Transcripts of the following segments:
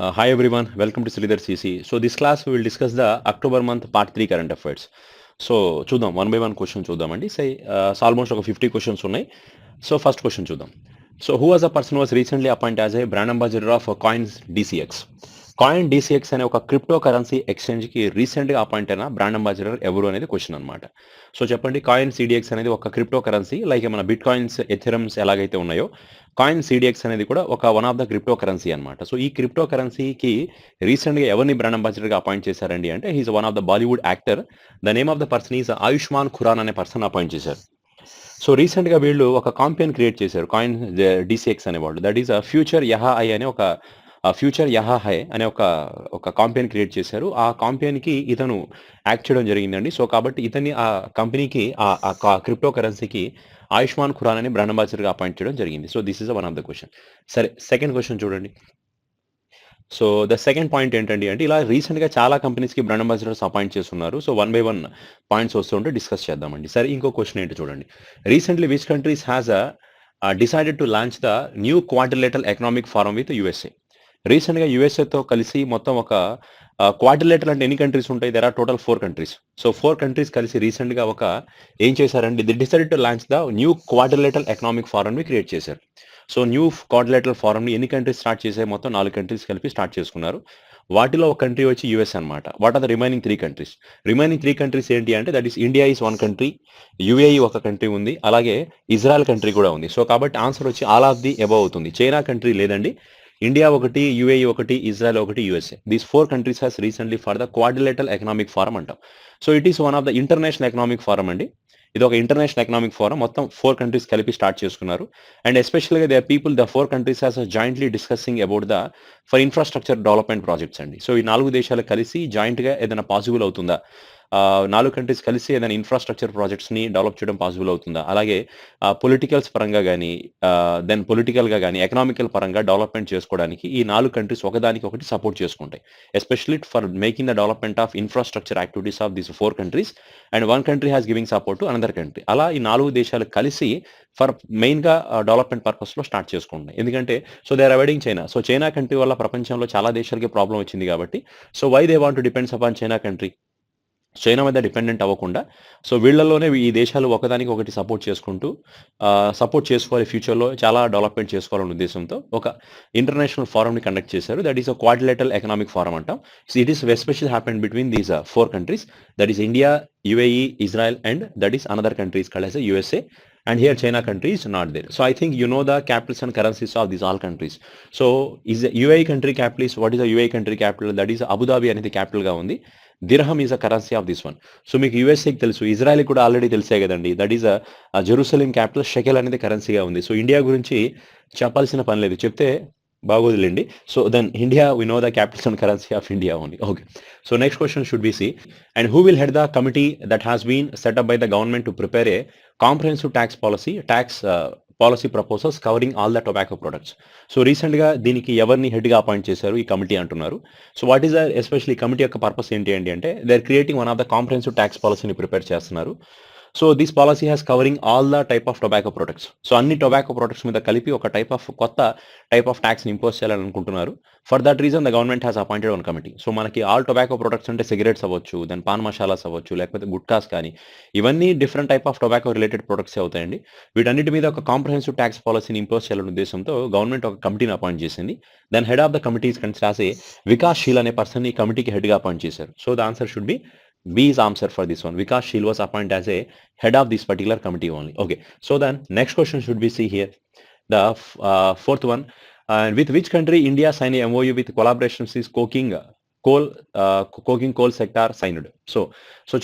Hi everyone, welcome to Sridhar CC. So this class we will discuss the October month part 3 current affairs. So చూద్దాం one by one question చూద్దామండి. Almost ఒక 50 questions ఉన్నాయి. So first question చూద్దాం. So who was a person was recently appoint as a brand ambassador of coins DCX. Coin DCX అనే ఒక crypto currency ఎక్స్చేంజ్కి రీసెంట్గా appoint అయిన brand ambassador ఎవరు అనేది క్వశ్చన్ అనమాట. సో చెప్పండి, కాయిన్ సిడిఎక్స్ అనేది ఒక క్రిప్టో కరెన్సీ, లైక్ మన బిట్ కాయిన్స్, ఎథెరమ్స్ ఎలాగైతే ఉన్నాయో, కాయిన్ సిడిఎక్స్ అనేది కూడా ఒక one of the crypto currency అనమాట. సో ఈ క్రిప్టో కరెన్సీకి రీసెంట్గా ఎవరిని బ్రాండ్ అంబాసిడర్గా అపాయింట్ చేశారండి అంటే he's one of the Bollywood actor. The name of the person is Ayushmann Khurrana అనే పర్సన్ అపాయింట్ చేశారు. సో రీసెంట్గా వీళ్ళు ఒక కాంపెయిన్ క్రియేట్ చేశారు, కాయిన్ డిసిఎక్స్ అనేవాళ్ళు. దట్ ఈస్ ఫ్యూచర్ యహా ఐ అనే ఒక ఫ్యూచర్ యహా హై అనే ఒక కాంపెయిన్ క్రియేట్ చేశారు. ఆ కాంపెయిన్కి ఇతను యాక్ట్ చేయడం జరిగిందండి. సో కాబట్టి ఇతన్ని ఆ కంపెనీకి ఆ క్రిప్టో కరెన్సీకి ఆయుష్మాన్ ఖురానా అని బ్రాండ్ అంబాసిడర్గా అపాయింట్ చేయడం జరిగింది. So this is one of the question. సరే, సెకండ్ క్వశ్చన్ చూడండి. సో ద సెకండ్ పాయింట్ ఏంటండి అంటే ఇలా రీసెంట్గా చాలా కంపెనీస్కి బ్రాండ్ అంబాసిడర్స్ అపాయింట్ చేస్తున్నారు. So one by one points వస్తుంటే డిస్కస్ చేద్దామండి. సరే, ఇంకో క్వశ్చన్ ఏంటో చూడండి. Recently which countries has decided to launch the new quadrilateral economic forum with USA. రీసెంట్గా యుఎస్ఏతో కలిసి మొత్తం ఒక క్వాడ్రిలేటరల్ అంటే ఎన్ని కంట్రీస్ ఉంటాయి? There are total 4 countries. So 4 countries కలిసి రీసెంట్గా ఏం చేశారండి, they decided to launch the new quadrilateral economic ఫోరంని క్రియేట్ చేశారు. సో న్యూ క్వాడ్రిలేటరల్ ఫోరంని ఎన్ని కంట్రీస్ స్టార్ట్ చేశాయి? మొత్తం 4 కంట్రీస్ కలిపి స్టార్ట్ చేసుకున్నారు. వాటిలో ఒక కంట్రీ వచ్చి యుఎస్ అనమాట. What are the remaining 3 countries? Remaining 3 countries ఏంటి అంటే that is India is 1 country, UAE ఒక కంట్రీ ఉంది, అలాగే ఇజ్రాయెల్ కంట్రీ కూడా ఉంది. సో కాబట్టి ఆన్సర్ వచ్చి ఆల్ ఆఫ్ ది అబవ్ అవుతుంది. చైనా కంట్రీ లేదండి. ఇండియా ఒకటి, యుఏఈ ఒకటి, ఇజ్రాయెల్ ఒకటి, USA. These 4 countries has recently for the quadrilateral economic forum అంటాం. So it is one of the international economic forum అండి. ఇది ఒక ఇంటర్నేషనల్ ఎకనామిక్ ఫోరం, మొత్తం 4 కంట్రీస్ కలిపి స్టార్ట్ చేసుకున్నారు. అండ్ ఎస్పెషల్గా the people, the 4 countries has jointly discussing about the for infrastructure development projects అండి. So ఈ 4 దేశాలు కలిసి జాయింట్గా ఏదైనా పాసిబుల్ అవుతుందా, 4 కంట్రీస్ కలిసి ఏదైనా ఇన్ఫ్రాస్ట్రక్చర్ ప్రాజెక్ట్స్ని డెవలప్ చేయడం పాసిబుల్ అవుతుందా, అలాగే పొలిటికల్స్ పరంగా కానీ దెన్ పొలిటికల్గా కానీ ఎకనామికల్ పరంగా డెవలప్మెంట్ చేసుకోవడానికి ఈ 4 కంట్రీస్ ఒకదానికి ఒకటి సపోర్ట్ చేసుకుంటాయి, especially for making the development of infrastructure activities of these 4 countries. And 1 country has giving support to another country. అలా ఈ 4 దేశాలు కలిసి ఫర్ మెయిన్గా డెవలప్మెంట్ పర్పస్లో స్టార్ట్ చేసుకుంటాయి. ఎందుకంటే so they are avoiding China. So China country వల్ల ప్రపంచంలో చాలా దేశాలకి ప్రాబ్లం వచ్చింది కాబట్టి so why they want to depends upon China country, China మీద డిపెండెంట్ అవ్వకుండా. సో వీళ్ళల్లోనే ఈ దేశాలు ఒకదానికి ఒకటి సపోర్ట్ చేసుకోవాలి, ఫ్యూచర్లో చాలా డెవలప్మెంట్ చేసుకోవాలనే ఉద్దేశంతో ఒక ఇంటర్నేషనల్ ఫోరంని కండక్ట్ చేశారు. That is a quadrilateral economic forum అంటాం. So it is special happen between these 4 countries, that is India, UAE, Israel and that is another countries called as a USA. And here China country is not there. So I think you know the capitals and currencies of these all countries. So is the UAE country capital is, what is the UAE country capital? That is Abu Dhabi అనేది capital గా ఉంది. Dirham is a currency of this one. So మీకు యుఎస్ఏకి తెలుసు, Israel కూడా already తెలిసే కదండి. That is Jerusalem capital, shekel అనేది కరెన్సీగా ఉంది. సో ఇండియా గురించి చెప్పాల్సిన పని లేదు, చెప్తే బాగోదులేండి. So then India, we know the capitals and currency of India only. Okay, so next question should be C, and who will head the committee that has been set up by the government to prepare a comprehensive policy proposals covering all the tobacco products. So రీసెంట్గా దీనికి ఎవరిని హెడ్గా appoint చేశారు ఈ committee అంటున్నారు. So what is the especially committee యొక్క purpose ఏంటి అంటే they are creating one of the comprehensive tax పాలసీని ప్రిపేర్ చేస్తున్నారు. So this policy has covering all the type of tobacco products. So అన్ని టొబాకో ప్రొడక్ట్స్ మీద కలిపి ఒక కొత్త టైప్ ఆఫ్ ట్యాక్స్ని ఇంపోజ్ చేయాలని అనుకుంటున్నారు. For that reason the government has appointed one committee. So మనకి ఆల్ టొబాకో ప్రొడక్ట్స్ అంటే సిగరెట్స్ అవ్వచ్చు, దెన్ పాన్ మసాలాస్ అవ్వచ్చు, లేకపోతే గుట్కాస్ కానీ, ఇవన్నీ different type of tobacco related products అవుతాయండి. వీటన్నిటి మీద ఒక కాంప్రహెన్సివ్ ట్యాక్స్ పాలసీని ఇంపోజ్ చేయాలనే ఉద్దేశంతో గవర్నమెంట్ ఒక కమిటీని అపాయింట్ చేసింది. Then head of the committees considers a Vikas Sheel అనే పర్సన్ ఈ కమిటీకి హెడ్గా అపాయింట్ చేశారు. So the answer should be B is answer for this one. Vikas Sheel was appointed as a head of this particular committee only. Okay. So then next question should be see here. The fourth one. With which country India signed a MOU with collaborations is coking coal sector signed. So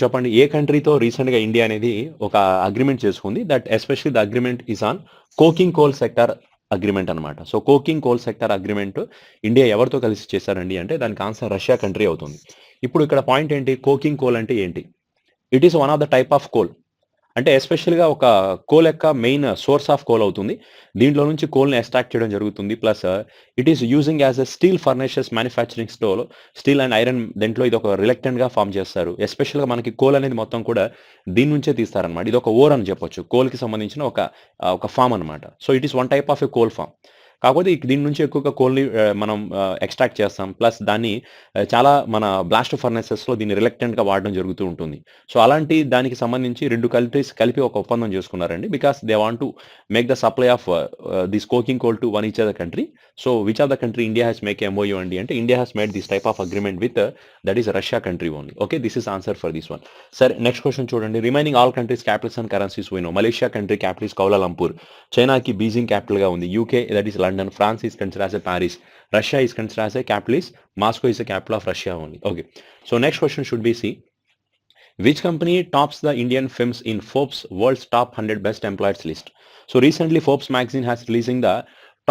చెప్పండి, ఏ కంట్రీతో రీసెంట్గా India అనేది ఒక agreement చేసుకుంది? That especially the agreement is on coking coal sector agreement అనమాట. So coking coal sector agreement India ఎవరితో కలిసి చేశారండి అంటే దానికి ఆన్సర్ రష్యా కంట్రీ అవుతుంది. ఇప్పుడు ఇక్కడ పాయింట్ ఏంటి, కోకింగ్ కోల్ అంటే ఏంటి? It is one of the type of coal. అంటే ఎస్పెషల్గా ఒక కోల్ యొక్క మెయిన్ సోర్స్ ఆఫ్ కోల్ అవుతుంది. దీంట్లో నుంచి కోల్ని ఎక్స్ట్రాక్ట్ చేయడం జరుగుతుంది. Plus it is using as a steel furnaces manufacturing steel and iron, దీంట్లో ఇది ఒక రిలక్టెంట్గా ఫామ్ చేస్తారు. ఎస్పెషల్గా మనకి కోల్ అనేది మొత్తం కూడా దీని నుంచే తీస్తారనమాట. ఇది ఒక ఓర్ అని చెప్పొచ్చు, కోల్కి సంబంధించిన ఒక ఫామ్ అనమాట. So it is one type of a coal form. కాకపోతే దీని నుంచి ఎక్కువగా కోల్‌ని మనం ఎక్స్ట్రాక్ట్ చేస్తాం. ప్లస్ దాన్ని చాలా మన బ్లాస్ట్ ఫర్నేసెస్‌లో దీన్ని రిలక్టెంట్‌గా వాడడం జరుగుతూ ఉంటుంది. సో, అలాంటి దానికి సంబంధించి 2 కంట్రీస్ కలిపి ఒక ఒప్పందం చేసుకున్నారండి. Because they want to make the supply of this coking coal to one each other country. So, which of the country India has make MOU అండి అంటే India has made this type of agreement with that is Russia country only. Okay. This is answer for this one. సరే next question చూడండి. Remaining all countries capitals and currencies we know. Malaysia country capital is Kuala Lumpur. చైనాకి Beijing క్యాపిటల్‌గా ఉంది. UK that is London. France is considered as a Paris. Russia is considered as a capital is Moscow is a capital of Russia only. Okay. So next question should be see. Which company tops the Indian films in Forbes World's Top 100 Best Employers list? So recently Forbes magazine has releasing the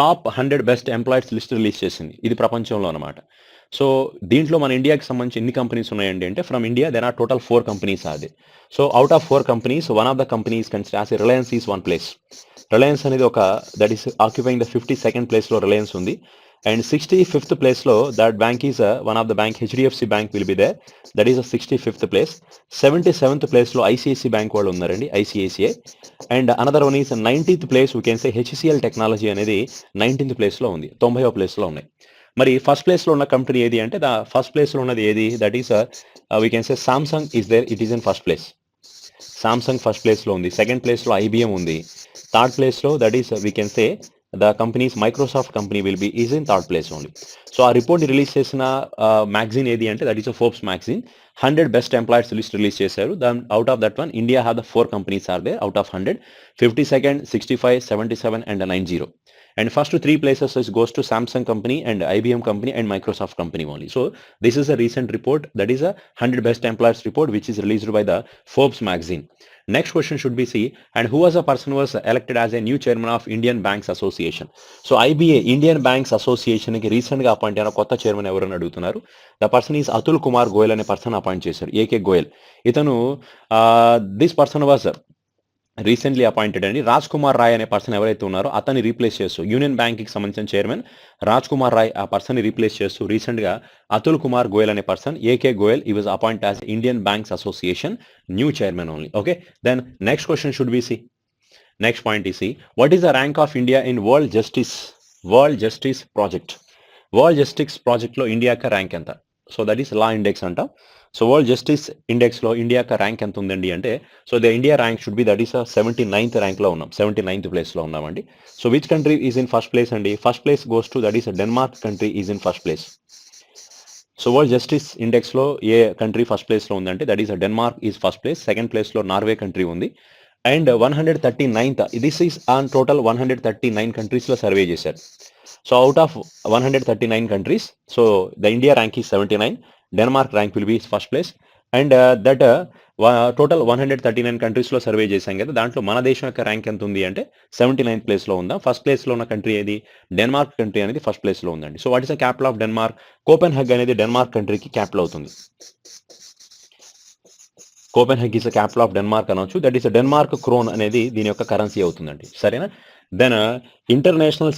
top 100 best employees list release చేసింది. ఇది ప్రపంచంలో అనమాట. So దీంట్లో మన ఇండియాకి సంబంధించి ఎన్ని companies ఉన్నాయండి అంటే from India there are total 4 companies అది. So out of 4 companies one of the companies consider as Reliance is one place. Reliance అనేది ఒక that is occupying the 52nd ప్లేస్లో రిలయన్స్ ఉంది. అండ్ 65th ప్లేస్లో that bank is one of the bank HDFC bank will be there. That is 65th place. 77th ప్లేస్లో ICIC bank వాళ్ళు ఉన్నారండి, ICICI. And another one is 90th place we can say HCL technology అనేది 19th ప్లేస్లో ఉంది. 90వ ప్లేస్లో ఉన్నాయి. మరి first ప్లేస్లో ఉన్న కంపెనీ ఏది అంటే ఫస్ట్ ప్లేస్లో ఉన్నది ఏది that is we can say Samsung is there. It is in first place. Samsung first ప్లేస్లో ఉంది. సెకండ్ ప్లేస్లో ఐబిఎం ఉంది. థర్డ్ ప్లేస్లో that is we can say the companies Microsoft company will be is in third place only. So ఆ రిపోర్ట్ని release చేసిన magazine ఏది అంటే that is Forbes magazine. 100 best employers list release చేశారు. దాని out of that one India have the 4 companies are there out of 100. 52nd, 65, 77 and 90. And first 3 places goes to Samsung company and IBM company and Microsoft company only. So this is a recent report, that is a 100 best employers report which is released by the Forbes magazine. Next question should be see, and who was a person who was elected as a new chairman of Indian Banks Association? So IBA, Indian Banks Association ki recent ga appoint ayina kotta chairman evaru ani adugutunnaru. The person is Atul Kumar Goyal ane person appoint chesaru. AK Goyal. Itanu this person was recently appointed అండి. రాజ్ కుమార్ రాయ్ అనే person ఎవరైతే ఉన్నారో అతన్ని replace చేస్తూ union బ్యాంక్కి సంబంధించిన chairman Raj Kumar Roy ఆ పర్సన్ని రీప్లేస్ చేస్తూ రీసెంట్గా అతుల్ కుమార్ గోయల్ అనే పర్సన్ ఏకే గోయల్ ఈ was appoint as Indian Banks Association new chairman only. Okay. Then next question should be C. Next point ఈ C. What is the rank of India in world justice project? World justice ప్రాజెక్ట్లో India యొక్క rank ఎంత? So that is law index అంటాం. So world justice ఇండెక్స్లో India యొక్క rank ఎంత ఉందండి అంటే so the India rank should be that is 79th ర్యాంక్లో ఉన్నాం. 79th ప్లేస్లో ఉన్నామండి. So which country is in first place అండి? First place goes to that is Denmark country is in first place. So world justice ఇండెక్స్లో ఏ country first ప్లేస్లో ఉందంటే that is Denmark is first place. Second ప్లేస్లో Norway country ఉంది. And 139th this is on total 139 కంట్రీస్లో survey చేశారు. So out of 139 countries so the India rank is 79. Denmark rank will be first place. And that total 139 కంట్రీస్లో survey చేశాం కదా, దాంట్లో మన దేశం యొక్క ర్యాంక్ ఎంత ఉంది అంటే 79th ప్లేస్లో ఉందా. ఫస్ట్ ప్లేస్లో ఉన్న కంట్రీ ఏది? డెన్మార్క్ కంట్రీ అనేది ఫస్ట్ ప్లేస్లో ఉందండి. So what is the capital of Denmark? Copenhagen అనేది డెన్మార్క్ కంట్రీకి క్యాపిటల్ అవుతుంది. Copenhagen is the capital of Denmark అనొచ్చు. దట్ ఈస్ డెన్మార్క్ క్రోన్ అనేది దీని యొక్క కరెన్సీ అవుతుందండి. సరేనా? Then international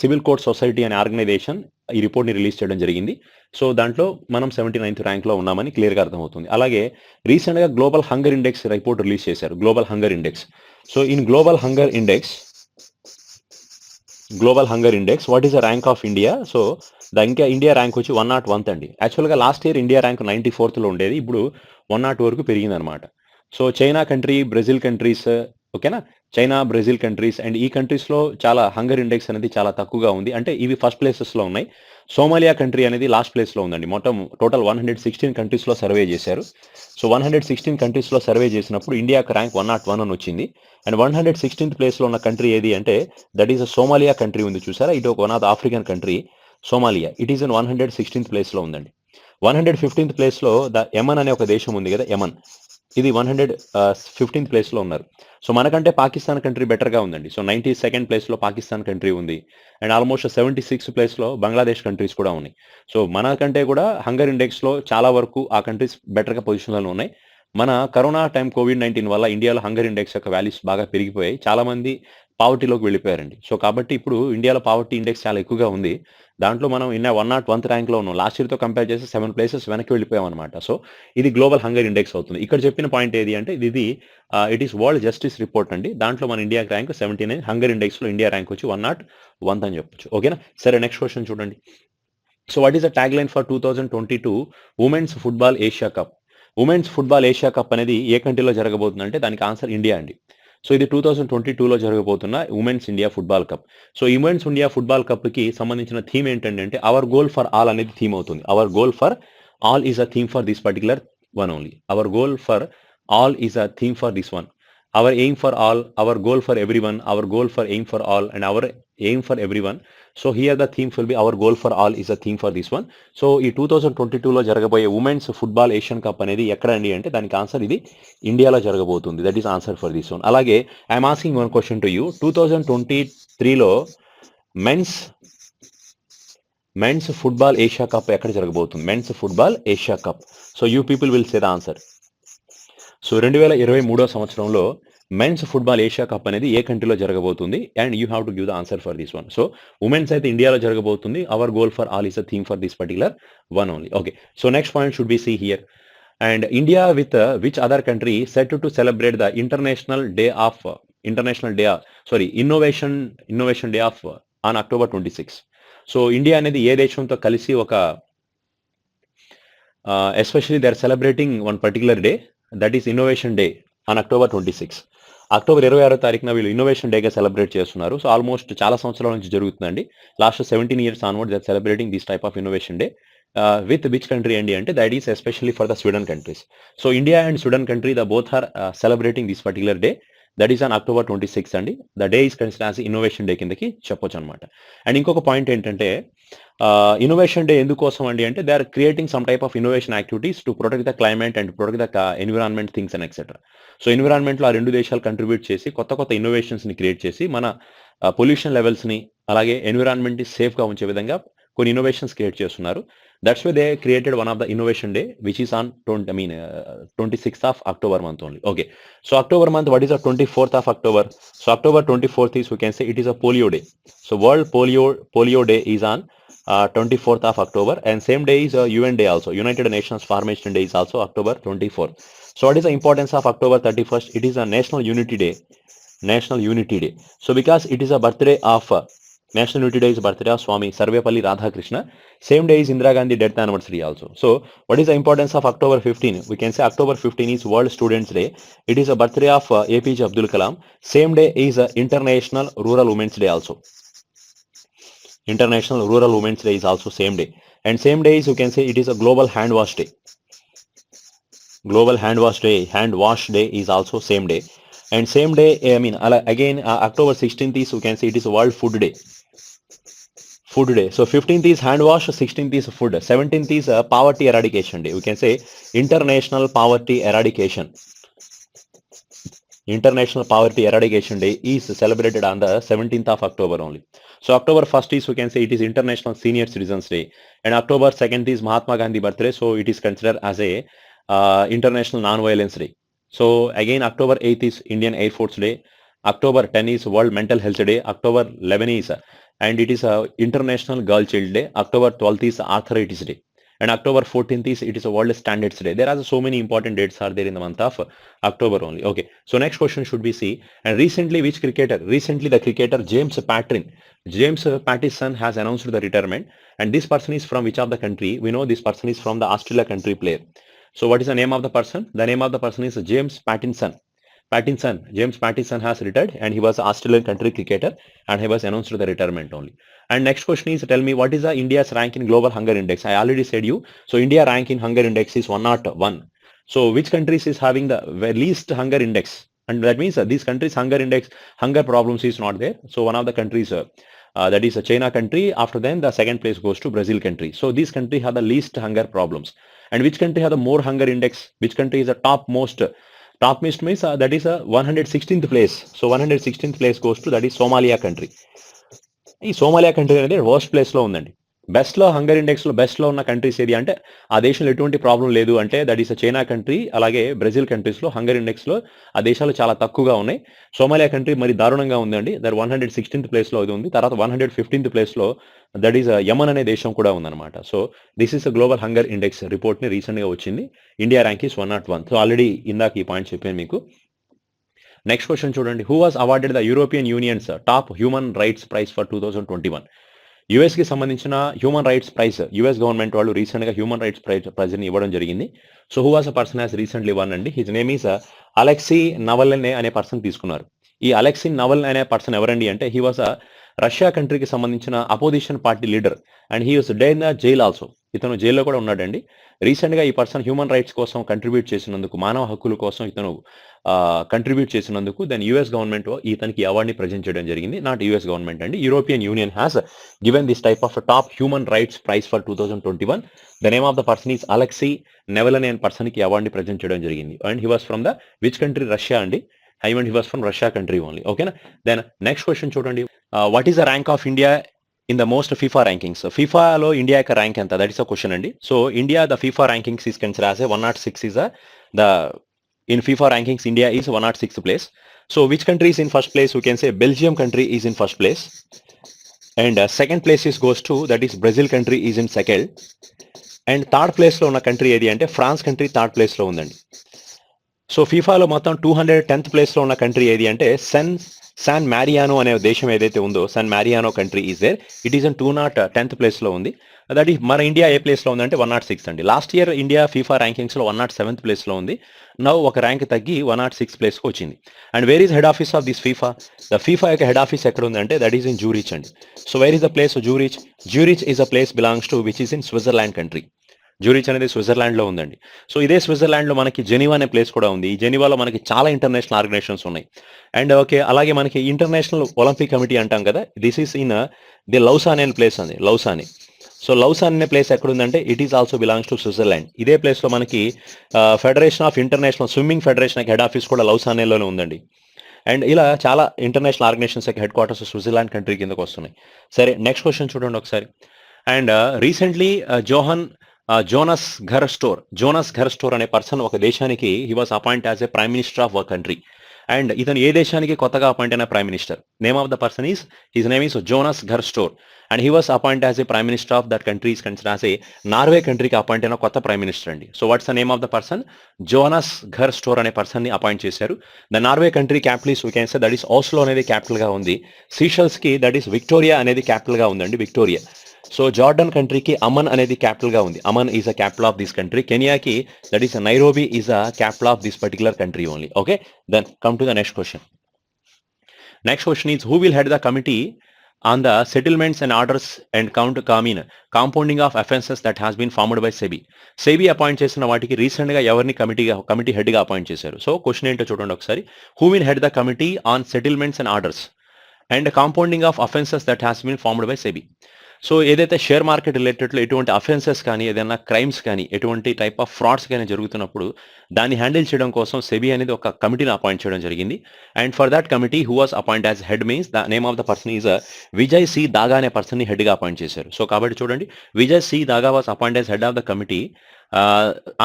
civil code society అనే ఆర్గనైజేషన్ ఈ రిపోర్ట్ని రిలీజ్ చేయడం జరిగింది. సో దాంట్లో మనం 79th ర్యాంక్లో ఉన్నామని క్లియర్గా అర్థమవుతుంది. అలాగే రీసెంట్గా global hunger index report release చేశారు. Global hunger index. So in global hunger index what is the rank of India? So ఇంకా ఇండియా ర్యాంక్ వచ్చి 101th అండి. యాక్చువల్గా లాస్ట్ ఇయర్ ఇండియా ర్యాంక్ 94thలో ఉండేది, ఇప్పుడు 102 వరకు పెరిగిందనమాట. So China country, Brazil countries, ఓకేనా, చైనా, బ్రెజిల్ కంట్రీస్ అండ్ ఈ కంట్రీస్లో చాలా హంగర్ ఇండెక్స్ అనేది చాలా తక్కువగా ఉంది. అంటే ఇవి ఫస్ట్ ప్లేసెస్లో ఉన్నాయి. సోమాలియా కంట్రీ అనేది లాస్ట్ ప్లేస్లో ఉందండి. మొత్తం టోటల్ 116 కంట్రీస్లో సర్వే చేశారు. సో 116 కంట్రీస్లో సర్వే చేసినప్పుడు ఇండియాకి ర్యాంక్ 101 అని వచ్చింది. అండ్ 116th ప్లేస్లో ఉన్న కంట్రీ ఏది అంటే దట్ ఈస్ సోమాలియా కంట్రీ ఉంది చూసారా, ఇది ఒక one of the African country Somalia. It is in 116th ప్లేస్లో ఉందండి. 115th ప్లేస్లో ద యమన్ అనే ఒక దేశం ఉంది కదా, యమన్, ఇది 115th ప్లేస్లో ఉన్నారు. సో మనకంటే పాకిస్తాన్ కంట్రీ బెటర్గా ఉందండి. సో 92nd ప్లేస్లో పాకిస్తాన్ కంట్రీ ఉంది. అండ్ ఆల్మోస్ట్ 76th ప్లేస్లో బంగ్లాదేశ్ కంట్రీస్ కూడా ఉన్నాయి. సో మనకంటే కూడా హంగర్ ఇండెక్స్లో చాలా వరకు ఆ కంట్రీస్ బెటర్గా పొజిషన్లో ఉన్నాయి. మన కరోనా టైం COVID-19 వల్ల ఇండియాలో హంగర్ ఇండెక్స్ యొక్క వాల్యూస్ బాగా పెరిగిపోయాయి. చాలామంది పావర్టీలోకి వెళ్ళిపోయారండి. సో కాబట్టి ఇప్పుడు ఇండియాలో పావర్టీ ఇండెక్స్ చాలా ఎక్కువగా ఉంది. దాంట్లో మనం 101th ర్యాంక్లో ఉన్నాం. లాస్ట్ ఇయర్తో కంపేర్ చేసి 7 ప్లేసెస్ వెనక్కి వెళ్ళిపోయాం అనమాట. సో ఇది గ్లోబల్ హంగర్ ఇండెక్స్ అవుతుంది. ఇక్కడ చెప్పిన పాయింట్ ఏది అంటే ఇది it is world justice report అండి. దాంట్లో మన ఇండియా ర్యాంక్ 79, హంగర్ ఇండెక్స్లో ఇండియా ర్యాంక్ వచ్చి 101 అని చెప్పొచ్చు. ఓకేనా? సరే, నెక్స్ట్ క్వశ్చన్ చూడండి. So what is the tag line for 2022 women's football Asia cup? Women's football Asia cup అనేది ఏ కంట్రీలో జరగబోతుందంటే దానికి ఆన్సర్ ఇండియా అండి. సో ఇది 2022లో జరగబోతున్న women's India football cup. So women's India football కప్కి సంబంధించిన థీమ్ ఏంటంటే అవర్ గోల్ ఫర్ ఆల్ అనేది థీమ్ అవుతుంది. Our goal for all is a theme for this particular one only. Our goal for all is a theme for this one. Our aim for all, our goal for everyone, our goal for aim for all and our aim for everyone. So here the theme will be our goal for all is a theme for this one. So ఈ 2022లో జరగబోయే women's football Asian cup అనేది ఎక్కడ అండి అంటే దానికి answer ఇది ఇండియాలో జరగబోతుంది. That is answer for this one. అలాగే I'm asking one question to you. 2023లో మెన్స్ ఫుట్బాల్ ఏషియా కప్ ఎక్కడ జరగబోతుంది? Men's football Asia cup. So you people will say the answer. So 2023 సంవత్సరంలో మెన్స్ ఫుట్బాల్ ఏషియా కప్ అనేది ఏ కంట్రీలో జరగబోతుంది? And you have to give the answer for this one. So women's అయితే ఇండియాలో జరగబోతుంది. Our goal for all is a theme for this particular one only. Okay, so next point should be see here. And India with which other country set to celebrate the international day of innovation day of on October 26. So India అనేది ఏ దేశంతో కలిసి ఒక especially they are celebrating one particular day, that is innovation day on October 26. October 26వ తారీఖున వీళ్ళు innovation డేగా celebrate చేస్తున్నారు. సో ఆల్మోస్ట్ చాలా సంవత్సరాల నుంచి జరుగుతుందండి. Last 17 years onward they are celebrating this type of innovation day with which country అండి అంటే that is especially for the Sweden countries. So India and Sweden country the both are celebrating this particular day, that is on October 26 అండి. The day is considered as innovation day కిందకి చెప్పొచ్చు అనమాట. And ఇంకొక point ఏంటంటే innovation day ఎందుకోసం అండి అంటే they are creating some type of innovation activities to protect the climate and protect the environment things and etcetera. So ఎన్విరాన్మెంట్లో ఆ రెండు దేశాలు కంట్రిబ్యూట్ చేసి కొత్త ఇన్నోవేషన్స్ని క్రియేట్ చేసి మన పొల్యూషన్ లెవెల్స్ని అలాగే ఎన్విరాన్మెంట్ని సేఫ్గా ఉంచే విధంగా కొన్ని ఇన్నోవేషన్స్ క్రియేట్ చేస్తున్నారు. That's why they created one of the innovation day which is on 26th of October month only. Okay, so October month, what is the 24th of October? So October 24th is, we can say it is a polio day. So World Polio Day is on 24th of October, and same day is UN Day also. United Nations Formation Day is also October 24th. So what is the importance of October 31st? It is a National Unity Day. So because it is a birthday of National Unity Day is birthday of Swami Sarvepalli Radhakrishna. Same day is Indira Gandhi death anniversary also. So what is the importance of October 15? We can say October 15 is World Students Day. It is a birthday of APJ Abdul Kalam. Same day is International Rural Women's Day also. International Rural Women's Day is also same day. And same day is, you can say it is a Global Hand Wash Day. Global Hand Wash Day is also same day. And same day, again October 16th is, you can say it is World Food Day. So 15th is hand wash, 16th is food, 17th is poverty eradication day. We can say International Poverty Eradication. International Poverty Eradication Day is celebrated on the 17th of October only. So October 1st is, we can say it is International Senior Citizens Day, and October 2nd is Mahatma Gandhi birthday, so it is considered as a International Non-Violence Day. So again October 8th is Indian Air Force Day. October 10 is World Mental Health Day. October 11 is and it is a International Girl Child Day. October 12th is Arthritis Day, and October 14th is it is a World Standards Day. There are so many important dates are there in the month of October only. Okay, so next question should be see, and recently the cricketer James Pattison has announced the retirement, and this person is from which of the country? We know this person is from the Australia country player. So what is the name of the person? The name of the person is James Pattison. James Pattison has retired, and he was an Australian country cricketer, and he was announced the retirement only. And next question is, tell me what is the India's rank in Global Hunger Index? I already said you. So India rank in Hunger Index is 101. So which countries is having the least hunger index? And that means these countries hunger problems is not there. So one of the countries that is a China country. After then the second place goes to Brazil country. So these countries have the least hunger problems. And which country have the more hunger index? Which country is the topmost means that is a 116th place. So 116th place goes to that is Somalia country. ఈ Somalia country అనేది worst ప్లేస్లో ఉందండి. బెస్ట్‌లో hunger ఇండెక్స్‌లో బెస్ట్‌లో ఉన్న countries ఏది అంటే, ఆ దేశంలో ఎటువంటి ప్రాబ్లమ్ లేదు అంటే దట్ ఈస్ చైనా కంట్రీ, అలాగే బ్రెజిల్ కంట్రీస్‌లో హంగర్ ఇండెక్స్‌లో ఆ దేశాలు చాలా తక్కువగా ఉన్నాయి. సోమాలియా కంట్రీ మరి దారుణంగా ఉందండి. దట్ 116థ్ ప్లేస్‌లో అది ఉంది. తర్వాత 115థ్ ప్లేస్‌లో దట్ ఈస్ యమన్ అనే దేశం కూడా ఉందన్నమాట. So, this is global hunger index రిపోర్ట్‌ని రీసెంట్‌గా వచ్చింది. India rank is 101. So, already ఇందాక ఈ పాయింట్ చెప్పాను మీకు. నెక్స్ట్ క్వెషన్ చూడండి. Who was awarded the European Union's top human rights prize for 2021? యూఎస్‌కి సంబంధించిన human rights prize US government వాళ్ళు రీసెంట్‌గా హ్యూమన్ రైట్స్ ప్రైజ్‌ని ఇవ్వడం జరిగింది. So, who was a person has recently won అండి. His name is Alexei Navalny అనే person తీసుకున్నారు. ఈ అలెక్సీ నవల్ అనే పర్సన్ ఎవరండి అంటే హీ వాస్ రష్యా కంట్రీకి సంబంధించిన opposition party leader and he was dead in the jail also. ఇతను జైల్‌లో కూడా ఉన్నాడండి. రీసెంట్‌గా ఈ పర్సన్ హ్యూమన్ రైట్స్ కోసం కంట్రిబ్యూట్ చేసినందుకు, మానవ హక్కుల కోసం ఇతను కంట్రిబ్యూట్ చేసినందుకు దెన్ యూఎస్ గవర్నమెంట్ ఇతనికి ఈ అవార్డ్‌ని ప్రెజెంట్ చేయడం జరిగింది. నాట్ యూఎస్ గవర్నమెంట్ అండి. European Union has given this type of top human rights prize for 2021. The name of the person is Alexei Navalny అనే పర్సన్‌కి ఈ అవార్డ్‌ని ప్రెజెంట్ చేయడం జరిగింది. And he was from the which country? Russia అండి. Even he was from Russia country only. ఓకేనా? Then next question చూడండి. What is the rank of India in the most FIFA rankings? ఫిఫాలో ఇండియా యొక్క rank ఎంత? That is a question అండి. So, India the FIFA rankings is considered as a 106 is the in FIFA rankings, India is 106th place. So, which country is in first place? We can say Belgium country is in first place. And second place is goes to, that is Brazil country is in second. And third place లో ఉన్న country ఏది అంటే France country third place లో ఉందండి. So, ఫీఫాలో మొత్తం 210th place లో ఉన్న country ఏది అంటే శాన్ మారియానో అనే దేశం ఏదైతే ఉందో, San Marino country is there. It is in 210th place లో ఉంది. దట్ ఈస్ మన ఇండియా ఏ ప్లేస్ లో ఉందంటే 106 అండి. Last year India FIFA rankings లో 107th ప్లేస్ లో ఉంది. నౌ ఒక ర్యాంక్ తగ్గి 106 ప్లేస్ కి వచ్చింది. And where is head office of this FIFA? The FIFA యొక్క హెడ్ ఆఫీస్ ఎక్కడ ఉందంటే దట్ ఈస్ ఇన్ జూరిచ్ అండి. So, where is the place Zurich? Zurich is a place belongs to which is in Switzerland country. Zurich అనేది స్విట్జర్లాండ్‌లో ఉందండి. So, ఇదే స్విట్జర్లాండ్‌లో మనకి Geneva అనే place కూడా ఉంది. ఈ జెనీవాలో మనకి చాలా ఇంటర్నేషనల్ ఆర్గనైజేషన్స్ ఉన్నాయి. And okay. అలాగే మనకి ఇంటర్నేషనల్ ఒలింపిక్ కమిటీ అంటాం కదా! This is in the Lausanne అనే ప్లేస్ అండి. లౌసానే. సో, లౌసాన్ అనే ప్లేస్ ఎక్కడుందంటే it is also belongs to Switzerland. ఇదే ప్లేస్‌లో మనకి federation of international swimming federation head office కూడా లౌసానేలోనే ఉందండి. అండ్ ఇలా చాలా ఇంటర్నేషనల్ ఆర్గనైజేషన్స్ యొక్క హెడ్ క్వార్టర్స్ స్విట్జర్లాండ్ కంట్రీ కిందకు వస్తున్నాయి. సరే, నెక్స్ట్ క్వెషన్ చూడండి ఒకసారి. And recently Jonas Ghar store అనే పర్సన్ ఒక దేశానికి he was appoint as a prime minister of country. And ఇతను ఏ దేశానికి కొత్తగా అపాయింట్ అయిన prime minister? Name of the person is his name is Jonas Ghar store and he was appoint as a prime minister of that country is considered as a Norway కంట్రీకి appoint అయిన కొత్త prime minister అండి. So, watts the name of the person? Jonas Ghar store అనే person ని appoint చేశారు. The Norway country capital is we can say that is Oslo అనేది capital గా ఉంది. సీషెల్స్ కి దట్ ఈస్ విక్టోరియా అనేది క్యాపిటల్ గా ఉందండి. విక్టోరియా. సో, జార్డన్ కంట్రీకి అమన్ అనేది క్యాపిటల్ గా ఉంది. Amman is a capital of this country. కెనియాకి that is Nairobi is a capital of this particular country only. Okay. Then come to the next question. Next question is who will head the committee on the settlements and orders and compounding of offenses that has been formed by SEBI? SEBI appoint చేసిన వాటికి recent గా ఎవరిని committee head గా appoint చేశారు? So, question ఏంటో చూడండి ఒకసారి. Who will head the committee on settlements and orders and compounding of offences that has been formed by SEBI? So, ఏదైతే షేర్ మార్కెట్ రిలేటెడ్లో ఎటువంటి అఫెన్సెస్ కానీ, ఏదైనా క్రైమ్స్ కానీ, ఎటువంటి టైప్ ఆఫ్ ఫ్రాడ్స్ కానీ జరుగుతున్నప్పుడు దాన్ని హ్యాండిల్ చేయడం కోసం సెబీ అనేది ఒక కమిటీని అపాయింట్ చేయడం జరిగింది. And for that committee who was appoint as head means the name of the person is Vijay C Daga అనే పర్సన్ని హెడ్గా అపాయింట్ చేశారు. సో, కాబట్టి చూడండి, Vijay C Daga was appoint as head of the committee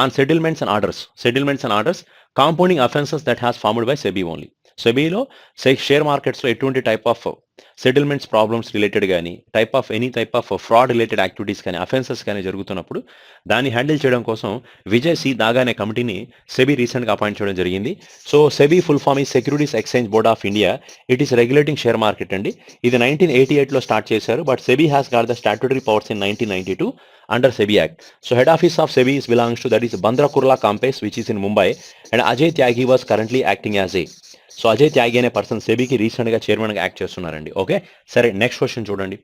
on settlements and orders compounding offences that has formed by SEBI only. సెబీలో share మార్కెట్స్లో ఎటువంటి type of settlements problems related కానీ, any type of fraud related activities కానీ, offences కానీ జరుగుతున్నప్పుడు దాన్ని handle చేయడం కోసం విజయ్ సి దాగా అనే కమిటీని సెబీ రీసెంట్గా అపాయింట్ చేయడం జరిగింది. సో, సెబీ ఫుల్ ఫామ్ ఈ securities exchange board of India. It is regulating share market అండి. ఇది 1988లో స్టార్ట్ చేశారు. But SEBI has got the statutory powers in 1992 under SEBI Act. So, head office of SEBI belongs to, that is Bandra Kurla campus, which is in Mumbai, and Ajay Tyagi was currently acting as a. So, Ajay Tyagi అనే person సెబీకి రీసెంట్గా చైర్మన్గా act చేస్తున్నారండి. Okay. సరే, next question చూడండి.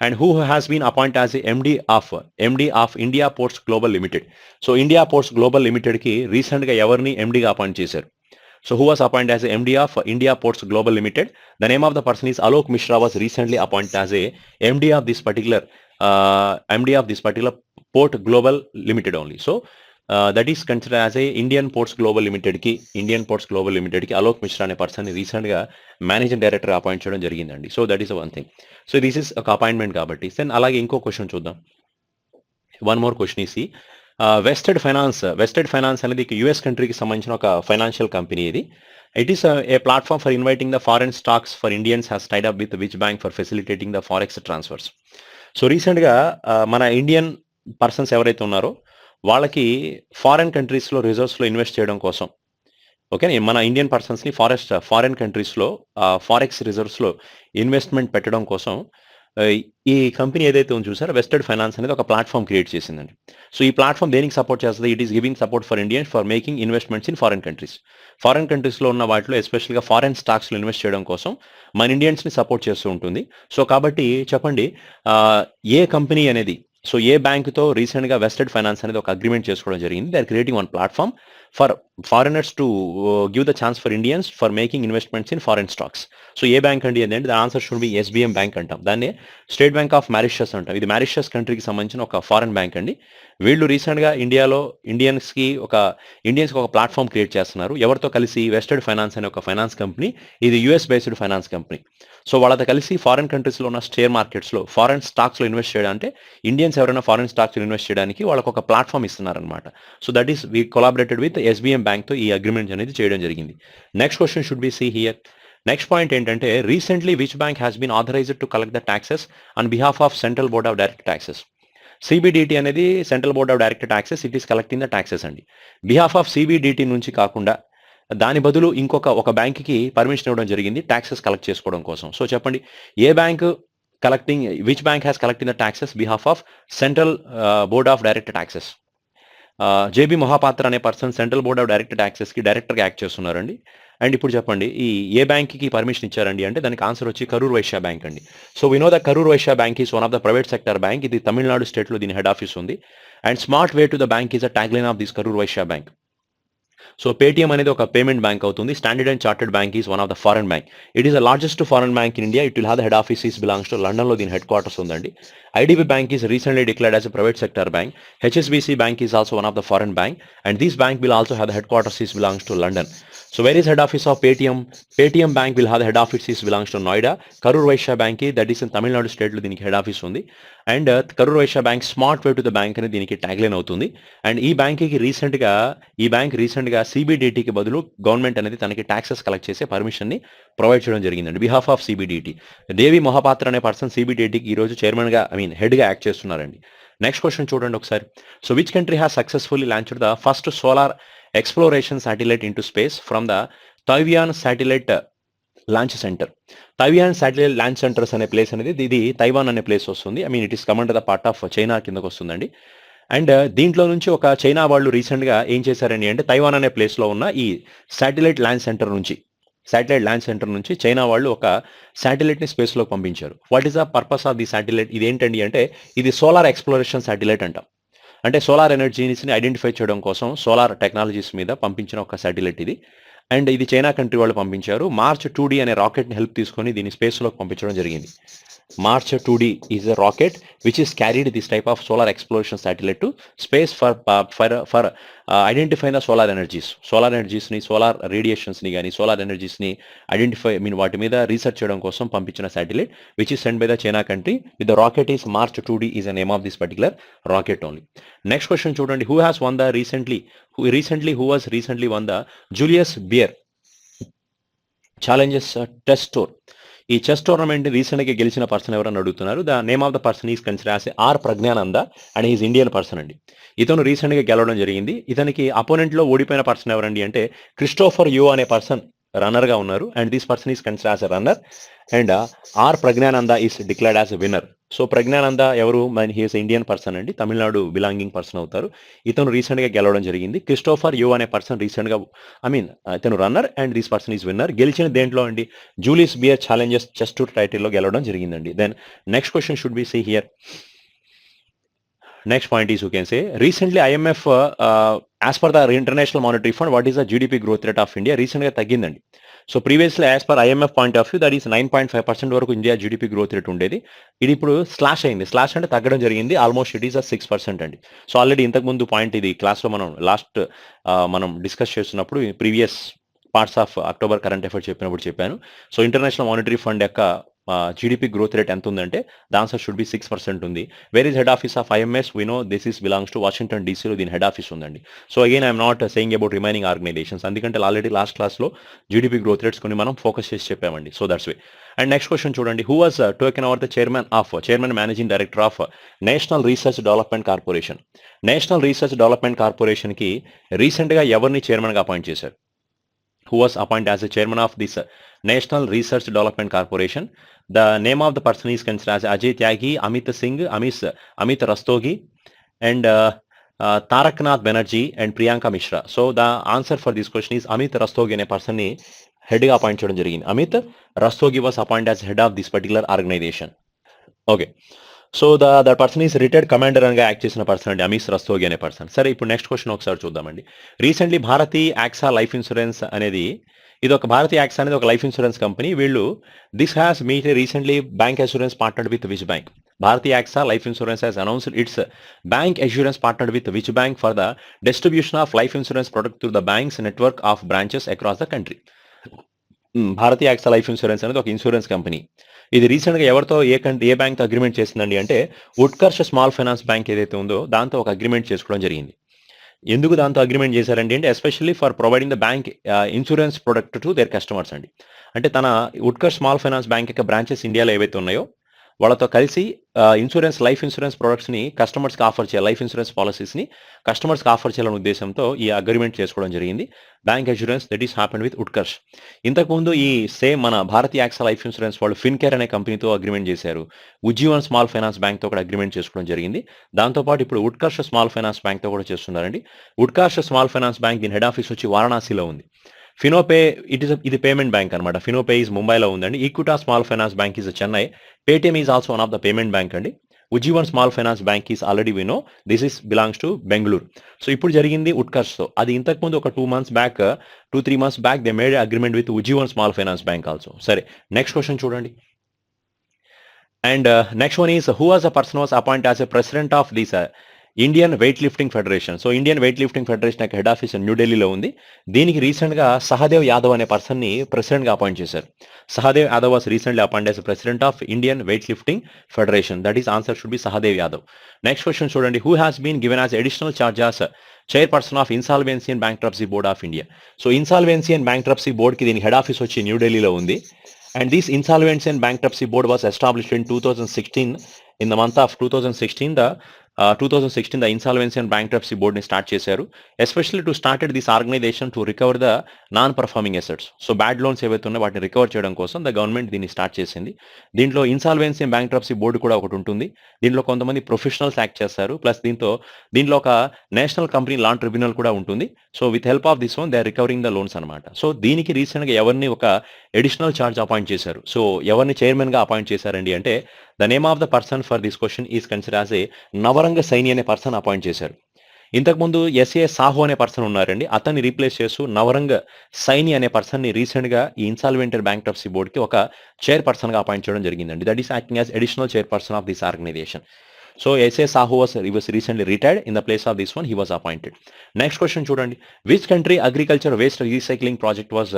And who has been appoint as MD of India ports global limited? So, India ports global లిమిటెడ్కి రీసెంట్గా ఎవరిని ఎండిగా అపాయింట్ చేశారు? So, who was appointed as MD of India Ports Global Limited? The name of the person is Alok Mishra was recently appointed as a MD of this particular Port Global Limited only. So, that is consider as A Indian ports global లిమిటెడ్కి అలోక్ మిశ్రా అనే person రీసెంట్గా managing director appoint చేయడం జరిగిందండి. So that is one thing. So this is ఒక appointment కాబట్టి. Then అలాగే ఇంకో క్వశ్చన్ చూద్దాం. One more question easy Vested finance అనేది యుఎస్ కంట్రీకి సంబంధించిన ఒక ఫైనాన్షియల్ కంపెనీ ఇది. It is a platform for inviting the foreign stocks for Indians has tied up with which bank for facilitating the forex transfers. So రీసెంట్గా మన Indian persons ఎవరైతే ఉన్నారో వాళ్ళకి ఫారెన్ కంట్రీస్లో రిజర్వ్స్లో ఇన్వెస్ట్ చేయడం కోసం, ఓకే, మన ఇండియన్ పర్సన్స్ని ఫారెన్ కంట్రీస్లో ఫారెక్స్ రిజర్వ్స్లో ఇన్వెస్ట్మెంట్ పెట్టడం కోసం ఈ కంపెనీ ఏదైతే ఉంది చూసారో వెస్టెడ్ ఫైనాన్స్ అనేది ఒక ప్లాట్ఫామ్ క్రియేట్ చేసిందండి. సో ఈ ప్లాట్ఫామ్ దేనికి సపోర్ట్ చేస్తుంది? It is giving support for Indians for making investments in foreign కంట్రీస్లో ఉన్న వాటిలో ఎస్పెషల్గా ఫారెన్ స్టాక్స్లో ఇన్వెస్ట్ చేయడం కోసం మన ఇండియన్స్ని సపోర్ట్ చేస్తూ ఉంటుంది. సో కాబట్టి చెప్పండి, ఏ కంపెనీ అనేది, సో ఏ బ్యాంకుతో రీసెంట్గా వెస్టెడ్ ఫైనాన్స్ అనేది ఒక అగ్రిమెంట్ చేసుకోవడం జరిగింది? They are creating one platform for foreigners to give the chance for Indians for making investments in foreign stocks. So ఏ బ్యాంక్ అండి అంటే the answer should be SBM bank అంటాం. దాన్ని స్టేట్ బ్యాంక్ ఆఫ్ మారిషస్ అంటాం. ఇది Mauritius కంట్రీకి సంబంధించిన ఒక ఫారెన్ బ్యాంక్ అండి. వీళ్ళు రీసెంట్గా ఇండియన్స్కి ఒక ప్లాట్ఫామ్ క్రియేట్ చేస్తున్నారు. ఎవరితో కలిసి? వెస్టెడ్ ఫైనాన్స్ అనే ఒక ఫైనాన్స్ కంపెనీ. ఇది US based finance company. So వాళ్ళతో కలిసి ఫారెన్ కంట్రీస్లో ఉన్న షేర్ మార్కెట్స్లో ఫారెన్ స్టాక్స్లో ఇన్వెస్ట్ చేయడానికి, ఇండియన్స్ ఎవరైనా ఫారెన్ స్టాక్స్లో ఇన్వెస్ట్ చేయడానికి వాళ్ళకి ఒక ప్లాట్ఫామ్ ఇస్తున్నారనమాట. So that is we collaborated with SBM బ్యాంక్తో ఈ అగ్రిమెంట్ అనేది చేయడం జరిగింది. Next question should be see here. Next point ఏంటంటే, recently which bank has been authorised to collect the taxes on behalf of central board of direct taxes. CBDT అనేది central board of direct taxes. It is collecting the taxes అండి. Behalf of CBDT నుంచి కాకుండా దాని బదులు ఒక బ్యాంక్కి permission ఇవ్వడం జరిగింది ట్యాక్సెస్ కలెక్ట్ చేసుకోవడం కోసం. సో చెప్పండి, ఏ bank which bank has collecting the taxes behalf of central board of direct taxes? JB Mohapatra అనే person central board of direct ట్యాక్సెస్కి డైరెక్టర్గా యాక్ట్ చేస్తున్నారండి. అండ్ ఇప్పుడు చెప్పండి, ఈ ఏ బ్యాంక్కి పర్మిషన్ ఇచ్చారండి అంటే దానికి ఆన్సర్ వచ్చి కరూర్ వైశ్య బ్యాంక్ అండి. So we know the Karur Vysya bank is one of the private sector bank. ఇది తమిళనాడు స్టేట్లో దీని హెడ్ ఆఫీస్ ఉంది. And smart way to the bank is a tagline of this Karur Vysya bank. So Paytm అనేది ఒక పేమెంట్ బ్యాంక్ అవుతుంది. Standard and chartered bank is one of the foreign bank. It is the largest foreign bank in India. It will have the head office is belongs to లండన్లో దీని head quarters ఉందండి. IDB bank is recently declared as a private sector bank. HSBC bank is also one of the foreign bank and this bank will also have the head quarters is belongs to London. So where is head office of Paytm? Paytm Bank will have the head office is belongs to Noida. Karur Vaishya Bank that is in Tamil Nadu state lo దీనికి head office ఉంది. And Karur Vysya bank smart way to the bank అనేది దీనికి tagline అవుతుంది. And ఈ bank రీసెంట్గా సిబిడిటీకి బదులు government అనేది తనకి ట్యాక్సెస్ కలెక్ట్ చేసే పర్మిషన్ని ప్రొవైడ్ చేయడం జరిగిందండి బిహాఫ్ ఆఫ్ సిబిడిటీ. దేవి మొహాపాత్ర అనే పర్సన్ సిబిడిటీకి ఈరోజు చైర్మన్గా హెడ్గా యాక్ట్ చేస్తున్నారండి. నెక్స్ట్ క్వశ్చన్ చూడండి ఒకసారి. So which country has successfully launched the first solar exploration satellite into space from the Taiwan Satellite Launch Center. Taiwan Satellite Launch Centers అనే ప్లేస్ అనేది ఇది తైవాన్ అనే ప్లేస్ వస్తుంది. It is come on to the part of China కిందకు వస్తుందండి. And దీంట్లో నుంచి ఒక చైనా వాళ్ళు రీసెంట్గా ఏం చేశారండి అంటే తైవాన్ అనే ప్లేస్లో ఉన్న ఈ శాటిలైట్ లాంచ్ సెంటర్ నుంచి చైనా వాళ్ళు ఒక శాటిలైట్ని స్పేస్లోకి పంపించారు. What is the purpose of the satellite? ఇది ఏంటండి అంటే ఇది సోలార్ ఎక్స్ప్లోరేషన్ శాటిలైట్ అంటాం. అంటే సోలార్ ఎనర్జీని ఐడెంటిఫై చేయడం కోసం సోలార్ టెక్నాలజీస్ మీద పంపించిన ఒక శాటిలైట్ ఇది. అండ్ ఇది చైనా కంట్రీ వాళ్ళు పంపించారు. మార్చ్ 2D అనే రాకెట్ని హెల్ప్ తీసుకొని దీన్ని స్పేస్లోకి పంపించడం జరిగింది. March 2D is a rocket which is carried this type of solar exploration satellite to space for identify the solar ఎనర్జీస్ని సోలార్ రేడియేషన్స్ని కానీ సోలార్ ఎనర్జీస్ని వాటి మీద రీసెర్చ్ చేయడం కోసం పంపించిన satellite which is send by the China country with the rocket is March 2D is the name of this particular rocket only. Next question చూడండి. Who was recently won the Julius Baer challenges test tour. ఈ chess tournament రీసెంట్గా గెలిచిన person ఎవరని అడుగుతున్నారు. The name of the person is consider as R Praggnanandhaa and is Indian person అండి. ఇతను రీసెంట్గా గెలవడం జరిగింది. ఇతనికి అపోనెంట్లో ఓడిపోయిన పర్సన్ ఎవరండి అంటే క్రిస్టోఫర్ యో అనే పర్సన్ రన్నర్గా ఉన్నారు. And this person is consider as a runner and R Praggnanandhaa is declared as a winner. So Praggnanandhaa ఎవరు? హీఈస్ ఇండియన్ పర్సన్ అండి, తమిళనాడు బిలాంగింగ్ పర్సన్ అవుతారు. ఇతను రీసెంట్గా గెలవడం జరిగింది. క్రిస్టోఫర్ యో అనే పర్సన్ రీసెంట్గా ఇతను runner and this person is winner. గెలిచిన దేంట్లో అండి? Julius Baer challenges chess tour టైటిల్లో గెలవడం జరిగిందండి. Then next question should be see here. Next point is you can say recently IMF as per the International Monetary Fund what is the GDP growth rate of India? Recently తగ్గిందండి. So previously as per IMF point of view that is 9.5% వరకు India GDP growth rate ఉండేది. ఇది ఇప్పుడు slash అయింది. Slash అంటే తగ్గడం జరిగింది. Almost it is 6% అండి. సో ఆల్రెడీ ఇంతకుముందు పాయింట్ ఇది క్లాస్లో మనం డిస్కస్ చేస్తున్నప్పుడు previous parts of October current affairs చెప్పినప్పుడు చెప్పాను. సో ఇంటర్నేషనల్ మానిటరీ ఫండ్ యొక్క జీడిపి గ్రోత్ రేట్ ఎంత ఉందంటే ద ఆన్సర్ షుడ్ బి 6% ఉంది. Where is head office of IMF we know this is belongs to Washington డీసీలో దీని head office ఉందండి. So again I'm not saying about remaining organisations, ఎందుకంటే already last క్లాస్లో GDP growth rates కొన్ని మనం focus చేసి చెప్పామండి. So that's way. And next question చూడండి, who was taken over the chairman managing director of national research development corporation. National research development కార్పొరేషన్కి రీసెంట్గా ఎవరిని చైర్మన్గా అపాయింట్ చేశారు? Who was appointed as the chairman of this National Research Development Corporation? The name of the person is considered as Ajay Tyagi, Amit Singh, Amit Rastogi, and Taraknath Banerjee and Priyanka Mishra. So the answer for this question is Amit Rastogi అనే person ని head గా appoint చేయడం జరిగింది. Amit Rastogi was appointed as head of this particular organization. Okay. So the person is retired commander అని act చేసిన person అండి, అమీస్ రస్తోగి అనే person. సరే, ఇప్పుడు నెక్స్ట్ క్వశ్చన్ ఒకసారి చూద్దామండి. Recently Bharti AXA life insurance అనేది, ఇది ఒక భారతీ యాక్సా అనేది ఒక లైఫ్ ఇన్సూరెన్స్ కంపెనీ. వీళ్ళు this has meet recently bancassurance partnered with which bank? Bharti AXA life insurance has announced its bancassurance partnered with which bank for the distribution of life insurance product through the bank's network of branches across the country. Bharti AXA life insurance అనేది ఒక insurance company. ఇది రీసెంట్గా ఎవరితో ఏ బ్యాంక్తో agreement చేసిందండి అంటే Utkarsh small finance bank ఏదైతే ఉందో దాంతో ఒక అగ్రిమెంట్ చేసుకోవడం జరిగింది. ఎందుకు దాంతో అగ్రిమెంట్ చేశారండి అంటే especially for providing the bank insurance product to their customers అండి. అంటే తన ఉత్కర్ష్ స్మాల్ ఫైనాన్స్ బ్యాంక్ యొక్క బ్రాంచెస్ ఇండియాలో ఏవైతే ఉన్నాయో వాళ్ళతో కలిసి లైఫ్ ఇన్సూరెన్స్ ప్రొడక్ట్స్ని కస్టమర్స్కి ఆఫర్ చేయాలి, లైఫ్ ఇన్సూరెన్స్ పాలసీస్ని కస్టమర్స్కి ఆఫర్ చేయాలనే ఉద్దేశంతో ఈ అగ్రిమెంట్ చేసుకోవడం జరిగింది. Bank assurance that is happened with Utkarsh. ఇంతకుముందు ఈ సేమ్ మన భారతీ యాక్సా లైఫ్ ఇన్సూరెన్స్ వాళ్ళు ఫిన్కేర్ అనే కంపెనీతో అగ్రిమెంట్ చేశారు. ఉజ్జీవన్ స్మాల్ ఫైనాన్స్ బ్యాంక్తో కూడా అగ్రిమెంట్ చేసుకోవడం జరిగింది. దాంతోపాటు ఇప్పుడు ఉత్కర్ష్ స్మాల్ ఫైనాన్స్ బ్యాంక్తో కూడా చేస్తున్నారండి. ఉత్కర్ష్ స్మాల్ ఫైనాన్స్ బ్యాంక్ దీని హెడ్ ఆఫీస్ వచ్చి వారణాసిలో ఉంది. ఫినోపే ఇది పేమెంట్ బ్యాంక్ అనమాట. ఫినోపే ఈజ్ ముంబైలో ఉందండి. Equitas small finance bank is Chennai. Paytm is also one of the payment bank అండి. Ujjivan small finance bank is already we know this is belongs to Bengaluru. So ఇప్పుడు జరిగింది ఉత్కర్ష్తో. అది ఇంతకుముందు ఒక 2 months back they made agreement with Ujjivan small finance bank also. సరే, next question చూడండి. And next one is who was a person was appoint as a president of this Indian weight lifting federation. So Indian weight lifting federation యొక్క head office న్యూఢిల్లీలో ఉంది. దీనికి రీసెంట్గా సహదేవ్ యాదవ్ అనే పర్సన్ని ప్రెసిడెంట్గా అపాయింట్ చేశారు. Sahdev Yadav was recently appoint as president of Indian weight lifting federation. That is answer should be Sahdev Yadav. Next question చూడండి, who has been given as additional charge as chairperson of insolvency and bankruptcy board of India. So insolvency and bankruptcy బోర్డ్కి దీని head office వచ్చి న్యూఢిల్లీలో ఉంది. And this Insolvency and Bankruptcy Board was established in 2016. In the month of 2016, the Insolvency and Bankruptcy Board ని start చేశారు. Especially to started this organization to recover the non performing assets. So bad loans ఏవైతే ఉన్నాయో వాటిని recover చేయడం కోసం the government దీన్ని start చేసింది. దీంట్లో ఇన్సాల్వెన్సీ అండ్ బ్యాంక్రప్సీ బోర్డు కూడా ఒకటి ఉంటుంది. దీంట్లో కొంతమంది ప్రొఫెషనల్స్ యాక్ట్ చేస్తారు. ప్లస్ దీంట్లో ఒక నేషనల్ కంపెనీ లా ట్రిబ్యునల్ కూడా ఉంటుంది. So with help of this one they are recovering the loans అనమాట. సో దీనికి రీసెంట్గా ఎవరిని ఒక అడిషనల్ చార్జ్ అపాయింట్ చేశారు. సో ఎవరిని చైర్మన్గా అపాయింట్ చేశారండి అంటే the name of the person for this question is consider as a Navrang Saini అనే పర్సన్ అపాయింట్ చేశారు. ఇంతకుముందు ఎస్ఏ సాహు అనే పర్సన్ ఉన్నారండి. అతన్ని రీప్లేస్ చేస్తూ నవరంగ సైని అనే పర్సన్ని రీసెంట్గా ఈ ఇన్సాల్వెంట్ అండ్ బ్యాంక్రప్సీ బోర్డ్కి ఒక చైర్పర్సన్గా అపాయింట్ చేయడం జరిగిందండి. That is acting as additional chairperson of this organisation. So S A Sahu was recently retired. In the place of this one he was appointed. Next question చూడండి, which country agriculture waste recycling project was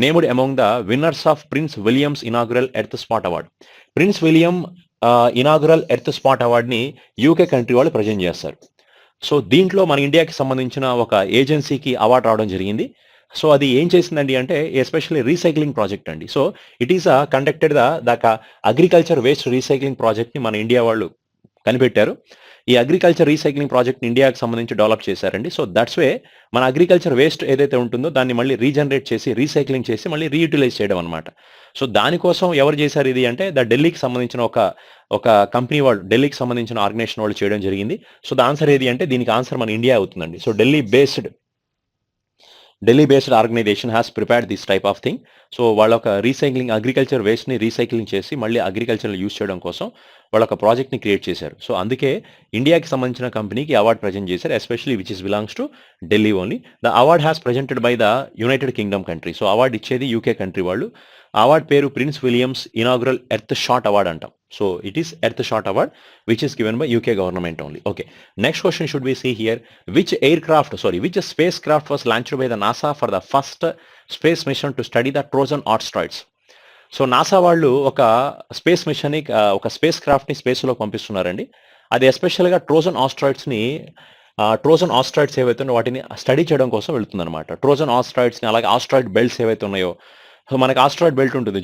named among the winners of Prince Williams inaugural Earth spot award. Prince William inaugural Earth spot అవార్డ్ని UK country వాళ్ళు present చేస్తారు. So దీంట్లో మన ఇండియాకి సంబంధించిన ఒక ఏజెన్సీకి అవార్డు రావడం జరిగింది. సో అది ఏం చేసిందండి అంటే ఎస్పెషల్లీ రీసైక్లింగ్ ప్రాజెక్ట్ అండి. So it is conducted the agriculture waste recycling ప్రాజెక్ట్ని మన ఇండియా వాళ్ళు కనిపెట్టారు. ఈ అగ్రికల్చర్ రీసైక్లింగ్ ప్రాజెక్ట్ని ఇండియాకి సంబంధించి డెవలప్ చేశారండి. సో దట్స్ వే మన అగ్రికల్చర్ వేస్ట్ ఏదైతే ఉంటుందో దాన్ని మళ్ళీ రీజనరేట్ చేసి రీసైక్లింగ్ చేసి మళ్ళీ రీయూటిలైజ్ చేయడం అనమాట. సో దానికోసం ఎవరు చేశారు ఇది అంటే ఢిల్లీకి సంబంధించిన ఒక కంపెనీ వాళ్ళు, ఢిల్లీకి సంబంధించిన ఆర్గనైజేషన్ వాళ్ళు చేయడం జరిగింది. సో ద ఆన్సర్ ఏది అంటే దీనికి ఆన్సర్ మన ఇండియా అవుతుందండి. So Delhi based organization has prepared this type of thing. So వాళ్ళ ఒక రీసైక్లింగ్ అగ్రికల్చర్ వేస్ట్ని రీసైక్లింగ్ చేసి మళ్ళీ అగ్రికల్చర్లో యూస్ చేయడం కోసం వాళ్ళ ఒక ప్రాజెక్ట్ని క్రియేట్ చేశారు. సో అందుకే ఇండియాకి సంబంధించిన కంపెనీకి అవార్డ్ ప్రజెంట్ చేశారు, especially which is belongs to Delhi only. The award has presented by the United Kingdom country. So award ఇచ్చేది యూకే కంట్రీ వాళ్ళు. అవార్డ్ పేరు Prince Williams inaugural Earth shot award అంటాం. So it is Earth shot award which is given by UK government only. Okay, next question should be see here, which spacecraft was launched by the NASA for the first space mission to study the Trojan asteroids. So NASA వాళ్ళు ఒక space మిషన్ని ఒక స్పేస్ క్రాఫ్ట్ని స్పేస్లో పంపిస్తున్నారండి. అది ఎస్పెషల్గా Trojan asteroids ఏవైతే ఉన్నాయో వాటిని స్టడీ చేయడం కోసం వెళ్తుందన్నమాట. ట్రోజన్ ఆస్ట్రాయిడ్స్ని, అలాగే ఆస్ట్రాయిడ్ బెల్ట్స్ ఏవైతే ఉన్నాయో, సో మనకి ఆస్ట్రాయిడ్ బెల్ట్ ఉంటుంది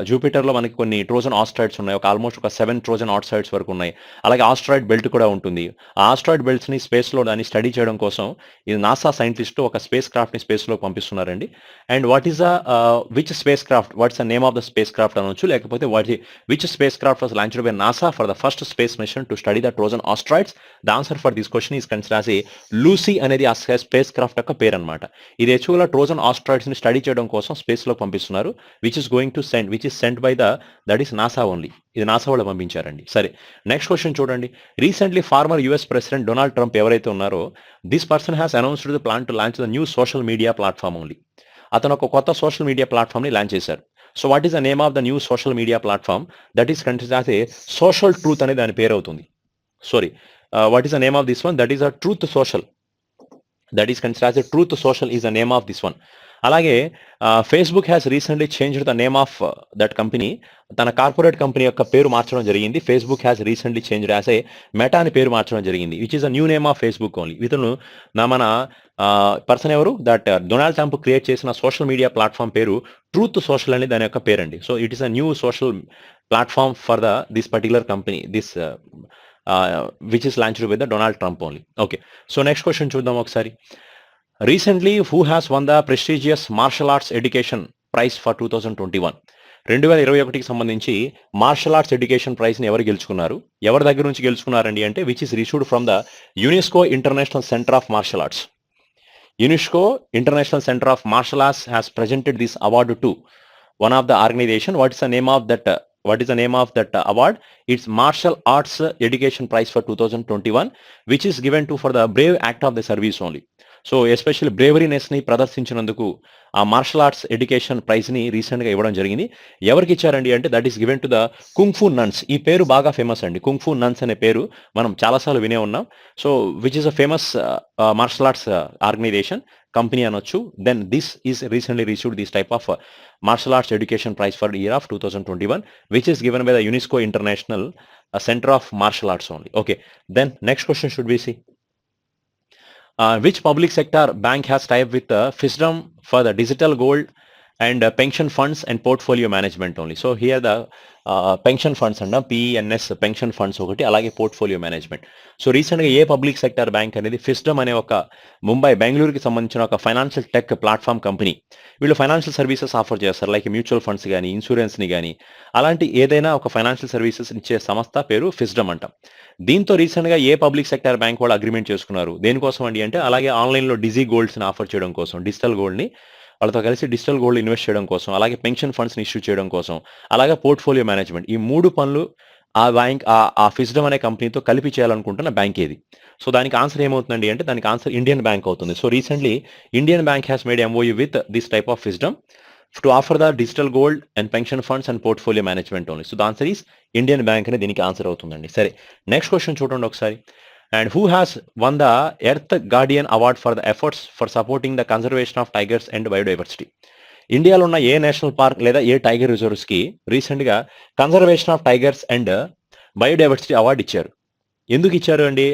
జూపిటర్లో మనకి కొన్ని ట్రోజన్ ఆస్ట్రాయిడ్స్ ఉన్నాయి, ఆల్మోస్ట్ ఒక 7 ట్రోజన్ ఆస్ట్రాయిడ్స్ వరకు ఉన్నాయి. అలాగే ఆస్ట్రాయిడ్ బెల్ట్ కూడా ఉంటుంది. ఆ ఆస్ట్రాయిడ్ బెల్ట్స్ని స్పేస్లో దాన్ని స్టడీ చేయడం కోసం ఇది నాసా సైంటిస్ట్ ఒక స్పేస్ క్రాఫ్ట్ని స్పేస్లో పంపిస్తున్నారండి. And what is which spacecraft, what's the name of the spacecraft అనొచ్చు, లేకపోతే which spacecraft was launched by NASA for the first space mission to study the Trojan asteroids. The answer for this question is considered as Lucy అనేది ఆ space craft యొక్క పేరు అనమాట. ఇది యాక్చువల్గా Trojan ఆస్ట్రాయిడ్స్ని study చేయడం కోసం స్పేస్లో పంపిస్తున్నారు, which is sent by that is NASA only. ఇది నాసా వాళ్ళు పంపించారండి. సరే, నెక్స్ట్ క్వశ్చన్ చూడండి. Recently farmer US president Donald Trump ఎవరైతే ఉన్నారో, this person has announced the plan to launch the new social media platform only. అతను ఒక కొత్త సోషల్ మీడియా ప్లాట్ఫామ్ని లాంచ్ చేశారు. So what is the name of the new social media platform? That is considered as a social truth అనే దాని పేరు అవుతుంది. What is the name of this one? That is a Truth Social. That is considered as a Truth Social is the name of this one. అలాగే Facebook has recently changed the name of that company. తన corporate company యొక్క పేరు మార్చడం జరిగింది. Facebook has recently changed as a Meta అని పేరు మార్చడం జరిగింది, which is a new name of Facebook only. ఇతను మన పర్సన్ ఎవరు? దట్ డొనాల్డ్ ట్రంప్ క్రియేట్ చేసిన సోషల్ మీడియా ప్లాట్ఫామ్ పేరు ట్రూత్ సోషల్ అని దాని యొక్క పేరండి. So it is a new social platform for this particular company, which is launched by the Donald Trump only. Okay, so next question చూద్దాం ఒకసారి. Recently who has won the prestigious martial arts education prize for 2021? 2021కి సంబంధించి martial arts education ప్రైజ్ని ఎవరు గెలుచుకున్నారు? ఎవరి దగ్గర నుంచి గెలుచుకున్నారండి అంటే, which is received from the UNESCO international centre of martial arts. UNESCO international centre of martial arts has presented this award to one of the organization. What is the name of that award? It's Martial Arts Education Prize for 2021, which is given to for the brave act of the service only. So especially braveryness ని ప్రదర్శించినందుకు ఆ martial arts education prize ని recent గా ఇవ్వడం జరిగింది. ఎవరికి ఇచ్చారండి అంటే, that is given to the kung fu nuns. ఈ పేరు బాగా ఫేమస్ అండి, కుంగ్ఫూ నన్స్ అనే పేరు మనం చాలాసార్లు వినే ఉన్నాం. So which is a famous martial arts organisation, company అనొచ్చు. Then this is recently received this type of martial arts education prize for year of 2021, which is given by the UNESCO international centre of martial Arts only. Okay, then next question should be C, which public sector bank has tied with FISDM for the digital gold and pension funds and portfolio management only? So here the pension funds and PENS pension funds ఒకటి, అలాగే portfolio management. So రీసెంట్గా ఏ public sector bank అనేది FISDM అనే ఒక బెంగళూరుకి సంబంధించిన ఒక financial tech platform company, వీళ్ళు ఫైనాన్షియల్ సర్వీసెస్ ఆఫర్ చేస్తారు, లైక్ మ్యూచువల్ ఫండ్స్ కానీ ఇన్సూరెన్స్ని కానీ అలాంటి ఏదైనా ఒక ఫైనాన్షియల్ సర్వీసెస్ ఇచ్చే సంస్థ పేరు FISDM అంటాం. దీంతో రీసెంట్గా ఏ పబ్లిక్ సెక్టర్ బ్యాంక్ వాళ్ళు అగ్రిమెంట్ చేసుకున్నారు? దేనికోసం అండి అంటే, అలాగే ఆన్లైన్లో డిజీ గోల్డ్స్ని ఆఫర్ చేయడం కోసం, డిజిటల్ గోల్డ్ని వాళ్ళతో కలిసి డిజిటల్ గోల్డ్ ఇన్వెస్ట్ చేయడం కోసం, అలాగే పెన్షన్ ఫండ్స్ని ఇష్యూ చేయడం కోసం, అలాగే పోర్ట్ఫోలియో మేనేజ్మెంట్, ఈ 3 పనులు ఆ బ్యాంక్ ఆ FISDM అనే కంపెనీతో కలిపి చేయాలనుకుంటున్న బ్యాంక్ ఏది? సో దానికి ఆన్సర్ ఏమవుతుందండి అంటే, దానికి ఆన్సర్ ఇండియన్ బ్యాంక్ అవుతుంది. So recently Indian bank has made MOU with this type of FISDM to offer the digital gold and pension funds and portfolio management only. So the answer is Indian Bank అనే దీనికి answer అవుతుందండి. సరే, next question చూడండి ఒకసారి. And who has won the Earth Guardian Award for the efforts for supporting the conservation of tigers and biodiversity? ఇండియాలో ఉన్న ఏ national park లేదా ఏ tiger reserves కి రీసెంట్ గా conservation of tigers and biodiversity award ఇచ్చారు? ఎందుకు ఇచ్చారు అండి?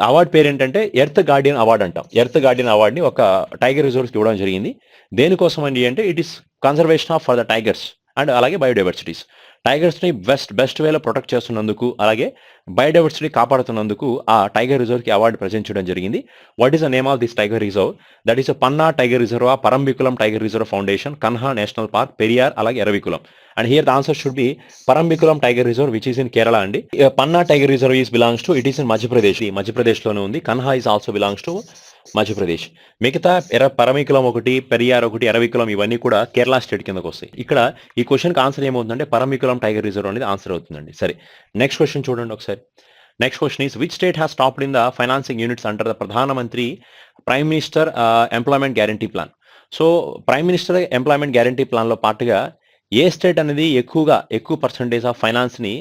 అవార్డ్ పేరు ఏంటంటే ఎర్త్ గార్డియన్ అవార్డ్ అంటాం. ఎర్త్ గార్డియన్ అవార్డ్ని ఒక టైగర్ రిజర్వ్స్కి ఇవ్వడం జరిగింది. దేనికోసం అండి అంటే, it is conservation of for the tigers and అలాగే బయోడైవర్సిటీస్. టైగర్స్ని బెస్ట్ వేలో ప్రొటెక్ట్ చేస్తున్నందుకు, అలాగే బయోడైవర్సిటీ కాపాడుతున్నందుకు ఆ టైగర్ రిజర్వ్కి అవార్డు ప్రజెంట్ చేయడం జరిగింది. What is the name of this tiger reserve? That is Panna tiger reserve, Parambikulam tiger reserve foundation, Kanha national park, Periyar, అలాగే Eravikulam. And here the answer should be Parambikulam tiger reserve, which is in Kerala అండి. Panna tiger reserve is belongs to, it is in Madhya Pradesh లోనే ఉంది. Kanha is also belongs to Madhya Pradesh. మిగతా పరమికులం ఒకటి, పెరియార్ ఒకటి, అరవికులం ఇవన్నీ కూడా Kerala state కిందకు వస్తాయి. ఇక్కడ ఈ క్వశ్చన్కి ఆన్సర్ ఏమవుతుందంటే పరమికులం టైగర్ రిజర్వ్ అనేది ఆన్సర్ అవుతుందండి. సరే, నెక్స్ట్ క్వశ్చన్ చూడండి ఒకసారి. Next question is which state has topped in the financing units under the Pradhan Mantri prime minister employment guarantee plan. So prime minister employment guarantee ప్లాన్లో పాటుగా ఏ స్టేట్ అనేది ఎక్కువ పర్సంటేజ్ ఆఫ్ ఫైనాన్స్ ని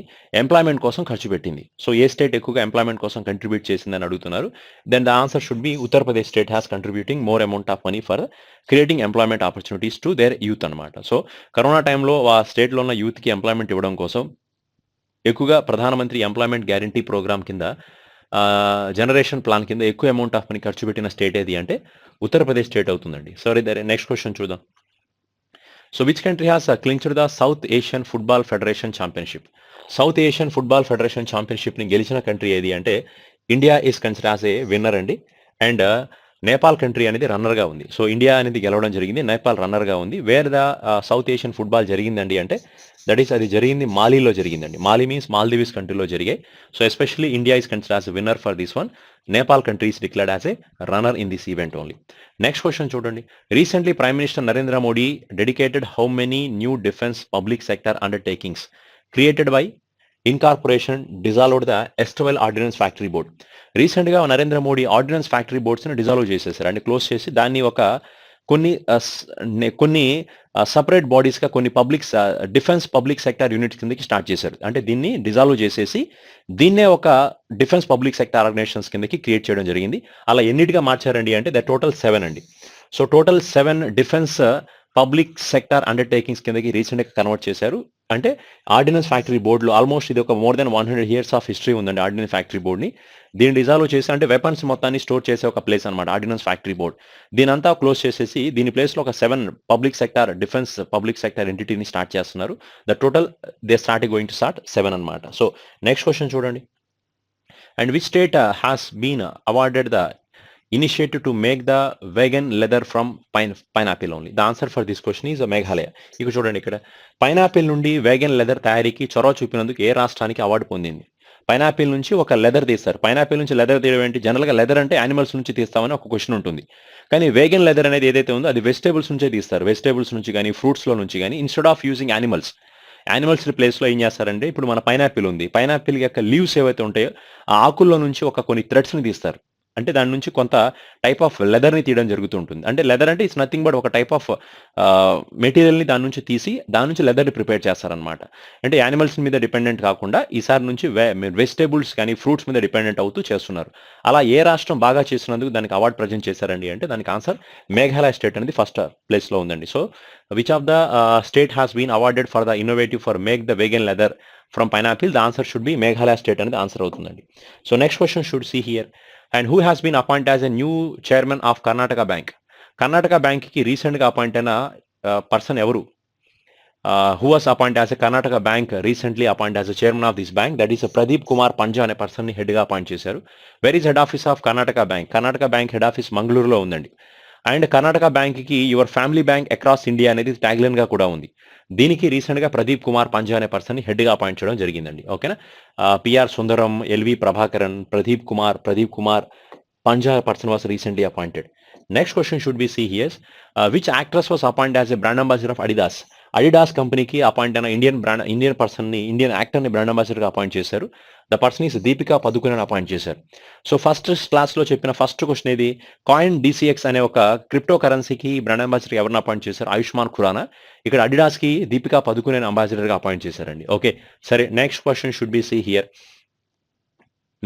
ఎంప్లాయ్మెంట్ కోసం ఖర్చు పెట్టింది? సో ఏ స్టేట్ ఎక్కువగా ఎంప్లాయ్మెంట్ కోసం కంట్రిబ్యూట్ చేసిందని అడుగుతున్నారు. Then the answer should be Uttar Pradesh state has contributing more amount of money for creating employment opportunities to their youth అనమాట. సో కరోనా టైంలో ఆ స్టేట్లో ఉన్న యూత్కి ఎంప్లాయ్మెంట్ ఇవ్వడం కోసం ఎక్కువగా ప్రధానమంత్రి ఎంప్లాయ్మెంట్ గ్యారంటీ ప్రోగ్రామ్ కింద జనరేషన్ ప్లాన్ కింద ఎక్కువ అమౌంట్ ఆఫ్ మనీ ఖర్చు పెట్టిన స్టేట్ ఏది అంటే ఉత్తరప్రదేశ్ స్టేట్ అవుతుందండి. సరే, నెక్స్ట్ క్వశ్చన్ చూద్దాం. So which country has clinched the south Asian football federation championship? South Asian football federation ఛాంపియన్షిప్ని గెలిచిన కంట్రీ ఏది అంటే India is consider as a winner అండి. అండ్ నేపాల్ కంట్రీ అనేది రన్నర్గా ఉంది. సో ఇండియా అనేది గెలవడం జరిగింది, నేపాల్ రన్నర్గా ఉంది. Wear the south Asian football జరిగిందండి అంటే అది జరిగింది మాలీలో జరిగిందండి. మాలీ మీన్స్ మాల్దీవ్స్ కంట్రీలో జరిగాయి. So especially India is consider as winner for this one. Nepal country is declared as a runner in this event only. Next question చూడండి. Recently prime minister Narendra Modi dedicated how many new defence public sector undertakings created by incorporation dissolved the erstwhile ordnance factory board? రీసెంట్గా Narendra Modi ordnance factory బోర్డ్స్ని dissolve చేసేసారు, అంటే close చేసి దాన్ని కొన్ని separate బాడీస్గా కొన్ని డిఫెన్స్ పబ్లిక్ సెక్టార్ యూనిట్స్ కిందకి స్టార్ట్ చేశారు. అంటే దీన్ని డిజాల్వ్ చేసేసి దీన్నే ఒక డిఫెన్స్ పబ్లిక్ సెక్టార్ ఆర్గనైజేషన్స్ కిందకి క్రియేట్ చేయడం జరిగింది. అలా ఎన్నిటిగా మార్చారండి అంటే టోటల్ 7 అండి. So total 7 defence public sector undertakings కిందకి రీసెంట్గా కన్వర్ట్ చేశారు. అంటే ఆర్డినెన్స్ ఫ్యాక్టరీ బోర్డులో ఆల్మోస్ట్ ఇది ఒక more than 100 years of history ఉందండి ఆర్డినెన్స్ ఫ్యాక్టరీ బోర్డ్ని. దీన్ని డిజాల్వ్ చేసి అంటే వెపన్స్ మొత్తాన్ని స్టోర్ చేసే ఒక ప్లేస్ అనమాట ఆర్డినెన్స్ ఫ్యాక్టరీ బోర్డ్. దీనంతా క్లోజ్ చేసేసి దీని ప్లేస్లో ఒక 7 డిఫెన్స్ పబ్లిక్ సెక్టార్ ఎంటిటీని స్టార్ట్ చేస్తున్నారు. The total they going to start 7 అనమాట. సో నెక్స్ట్ క్వశ్చన్ చూడండి. And which state has been awarded the initiative to make the vegan leather from pineapple only? The answer for this question is Meghalaya. ఇక చూడండి, ఇక్కడ pineapple నుండి vegan leather తయారీకి చొరవ చూపినందుకు ఏ రాష్ట్రానికి అవార్డు పొందింది? పైనాపిల్ నుంచి ఒక లెదర్ తీస్తారు. పైనాపిల్ నుంచి లెదర్ తీయడం ఏంటి? జనరల్గా లెదర్ అంటే యానిమల్స్ నుంచి తీస్తామని ఒక క్వశ్చన్ ఉంటుంది. కానీ వేగన్ లెదర్ అనేది ఏదైతే ఉందో అది వెజిటేబుల్స్ నుంచే తీస్తారు. వెజిటేబుల్స్ నుంచి కానీ ఫ్రూట్స్లో నుంచి కానీ ఇన్స్టెడ్ ఆఫ్ యూజింగ్ యానిమల్స్ ప్లేస్లో ఏం చేస్తారంటే ఇప్పుడు మన పైనాపిల్ ఉంది, పైనాపిల్ యొక్క లీవ్స్ ఏవైతే ఉంటాయో ఆ ఆకుల్లో నుంచి కొన్ని థ్రెడ్స్ని తీస్తారు. అంటే దాని నుంచి కొంత టైప్ ఆఫ్ లెదర్ని తీయడం జరుగుతూ ఉంటుంది. అంటే లెదర్ అంటే ఇట్స్ నథింగ్ బట్ ఒక టైప్ ఆఫ్ మెటీరియల్ని దాని నుంచి తీసి దాని నుంచి లెదర్ని ప్రిపేర్ చేస్తారనమాట. అంటే యానిమల్స్ మీద డిపెండెంట్ కాకుండా ఈసారి నుంచి వెజిటేబుల్స్ కానీ ఫ్రూట్స్ మీద డిపెండెంట్ అవుతూ చేస్తున్నారు. అలా ఏ రాష్ట్రం బాగా చేస్తున్నందుకు దానికి అవార్డు ప్రజెంట్ చేశారండి అంటే దానికి ఆన్సర్ మేఘాలయ స్టేట్ అనేది ఫస్ట్ ప్లేస్లో ఉందండి. So which of the state has been awarded for the innovative for make the vegan leather from pineapple? The answer should be Meghalaya state అనేది ఆన్సర్ అవుతుందండి. So next question should see here. And who has been appointed as a new chairman of Karnataka Bank? Karnataka Bank ki recent ga appoint aina person evaru? Who was appointed as a Karnataka Bank recently appointed as a chairman of this bank? That is Pradeep Kumar Panja ane person ni head ga appoint chesaru. Where is head office of Karnataka Bank? Karnataka Bank head office Mangaluru lo undandi. And Karnataka బ్యాంక్కి your family bank across India అనేది ట్యాగ్లైన్గా కూడా ఉంది. దీనికి రీసెంట్గా ప్రదీప్ కుమార్ పంజా అనే పర్సన్ని హెడ్గా అపాయింట్ చేయడం జరిగిందండి. ఓకేనా? PR Sundaram, LV Prabhakaran, Pradeep Kumar Panja person was recently appointed. Next question should be see here's. Which actress was appoint as a brand ambassador of Adidas కంపెనీకి అపాయింట్ అయిన ఇండియన్ యాక్టర్ని బ్రాండ్ అంబాసిడర్గా అపాయింట్ చేశారు. The person is Deepika Padukone appoint చేశారు. So first క్లాస్లో చెప్పిన first question ఇది coin DCX అనే ఒక క్రిప్టో కరెన్సీకి బ్రాండ్ అంబాసిడర్ ఎవరిని అపాయింట్ చేశారు? ఆయుష్మాన్ ఖురానా. ఇక్కడ అడిడాస్కి దీపికా పదుకునే అంబాసిడర్గా అపాయింట్ చేశారండి. ఓకే, సరే, next question should be see here.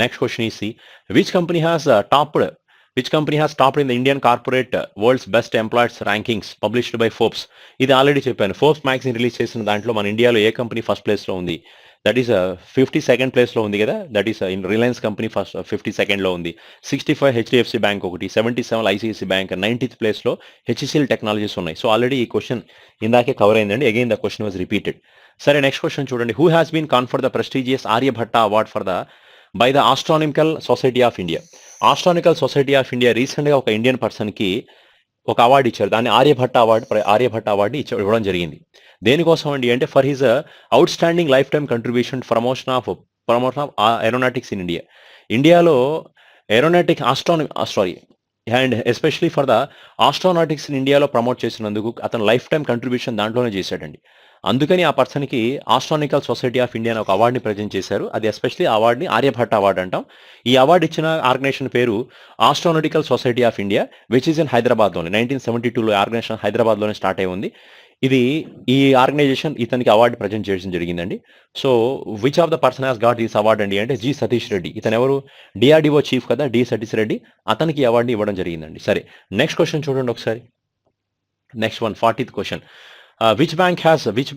Next question is C which company has topped in the Indian corporate world's best employers rankings published by Forbes? ఇది already చెప్పాను. Forbes magazine release చేసిన దాంట్లో మన ఇండియాలో ఏ company first ప్లేస్లో ఉంది? That is 52nd ప్లేస్లో ఉంది కదా. That is in Reliance company first 52ndలో ఉంది. 65 హెచ్డిఎఫ్సి బ్యాంక్ ఒకటి, 77 ఐసిఐసి బ్యాంక్, 90th ప్లేస్లో హెచ్సిఎల్ టెక్నాలజీస్ ఉన్నాయి. సో ఆల్రెడీ ఈ క్వశ్చన్ ఇందాకే కవర్ అయిందండి. Again the question was repeated. సరే, నెక్స్ట్ క్వశ్చన్ చూడండి. Who has been conferred the prestigious Aryabhatta award by the astronomical society of India? Astronomical society of India రీసెంట్గా ఒక Indian పర్సన్కి ఒక అవార్డు ఇచ్చారు. దాన్ని ఆర్యభట్ట అవార్డు ఇవ్వడం జరిగింది. దేనికోసం అండి అంటే for his outstanding lifetime contribution promotion of aeronautics in India. ఇండియాలో and especially for the astronautics in ఇండియాలో ప్రమోట్ చేసినందుకు అతను లైఫ్ టైం కంట్రిబ్యూషన్ దాంట్లోనే చేశాడండి. అందుకని ఆ పర్సన్కి ఆస్ట్రానికల్ సొసైటీ ఆఫ్ ఇండియా అనే ఒక అవార్డుని ప్రజెంట్ చేశారు. అది ఎస్పెషలీ అవార్డుని ఆర్యభట్ట అవార్డు అంటాం. ఈ అవార్డు ఇచ్చిన ఆర్గనైజేషన్ పేరు astronautical society of India, which is in హైదరాబాద్లోని 1972లో ఆర్గనైజేషన్ హైదరాబాద్లోనే స్టార్ట్ అయి ఉంది. ఇది ఈ ఆర్గనైజేషన్ ఇతనికి అవార్డు ప్రజెంట్ చేయడం జరిగిందండి. So which of the person has got this award అండి అంటే జి సతీష్ రెడ్డి. ఇతను ఎవరు? డిఆర్డిఓ చీఫ్ కదా, డి సతీష్ రెడ్డి. అతనికి ఈ అవార్డుని ఇవ్వడం జరిగిందండి. సరే, నెక్స్ట్ క్వశ్చన్ చూడండి ఒకసారి. Next one 40th question. Which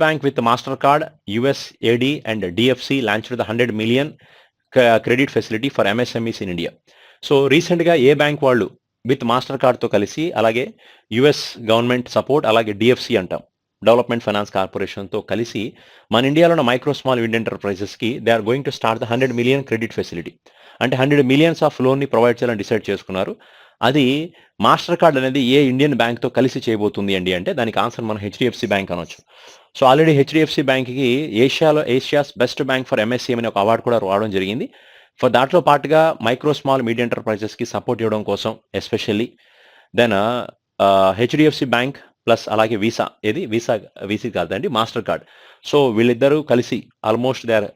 bank with MasterCard, USAID and DFC launched the 100 million credit facility for MSMEs in India? So రీసెంట్గా ఏ బ్యాంక్ వాళ్ళు విత్ మాస్టర్ కార్డ్తో కలిసి, అలాగే యుఎస్ గవర్నమెంట్ సపోర్ట్, అలాగే డిఎఫ్సి అంటాం, డెవలప్మెంట్ ఫైనాన్స్ కార్పొరేషన్తో కలిసి మన ఇండియాలో ఉన్న మైక్రో స్మాల్ ఇండియన్ ఎంటర్ప్రైజెస్కి they are going to start the 100 million credit facility. అంటే 100 millions ఆఫ్ లోన్ని ప్రొవైడ్ చేయాలని డిసైడ్ చేసుకున్నారు. అది మాస్టర్ కార్డ్ అనేది ఏ ఇండియన్ బ్యాంక్తో కలిసి చేయబోతుంది అండి అంటే దానికి ఆన్సర్ మనం హెచ్డిఎఫ్సి బ్యాంక్ అనొచ్చు. సో ఆల్రెడీ హెచ్డిఎఫ్సి బ్యాంక్కి Asia's best bank for MSCM అనే ఒక అవార్డు కూడా రావడం జరిగింది. ఫర్ దాంట్లో పాటుగా మైక్రో స్మాల్ మీడియం ఎంటర్ప్రైజెస్కి సపోర్ట్ ఇవ్వడం కోసం especially then HDFC bank plus అలాగే వీసీ కాదండి, మాస్టర్ కార్డ్. సో వీళ్ళిద్దరూ కలిసి almost they are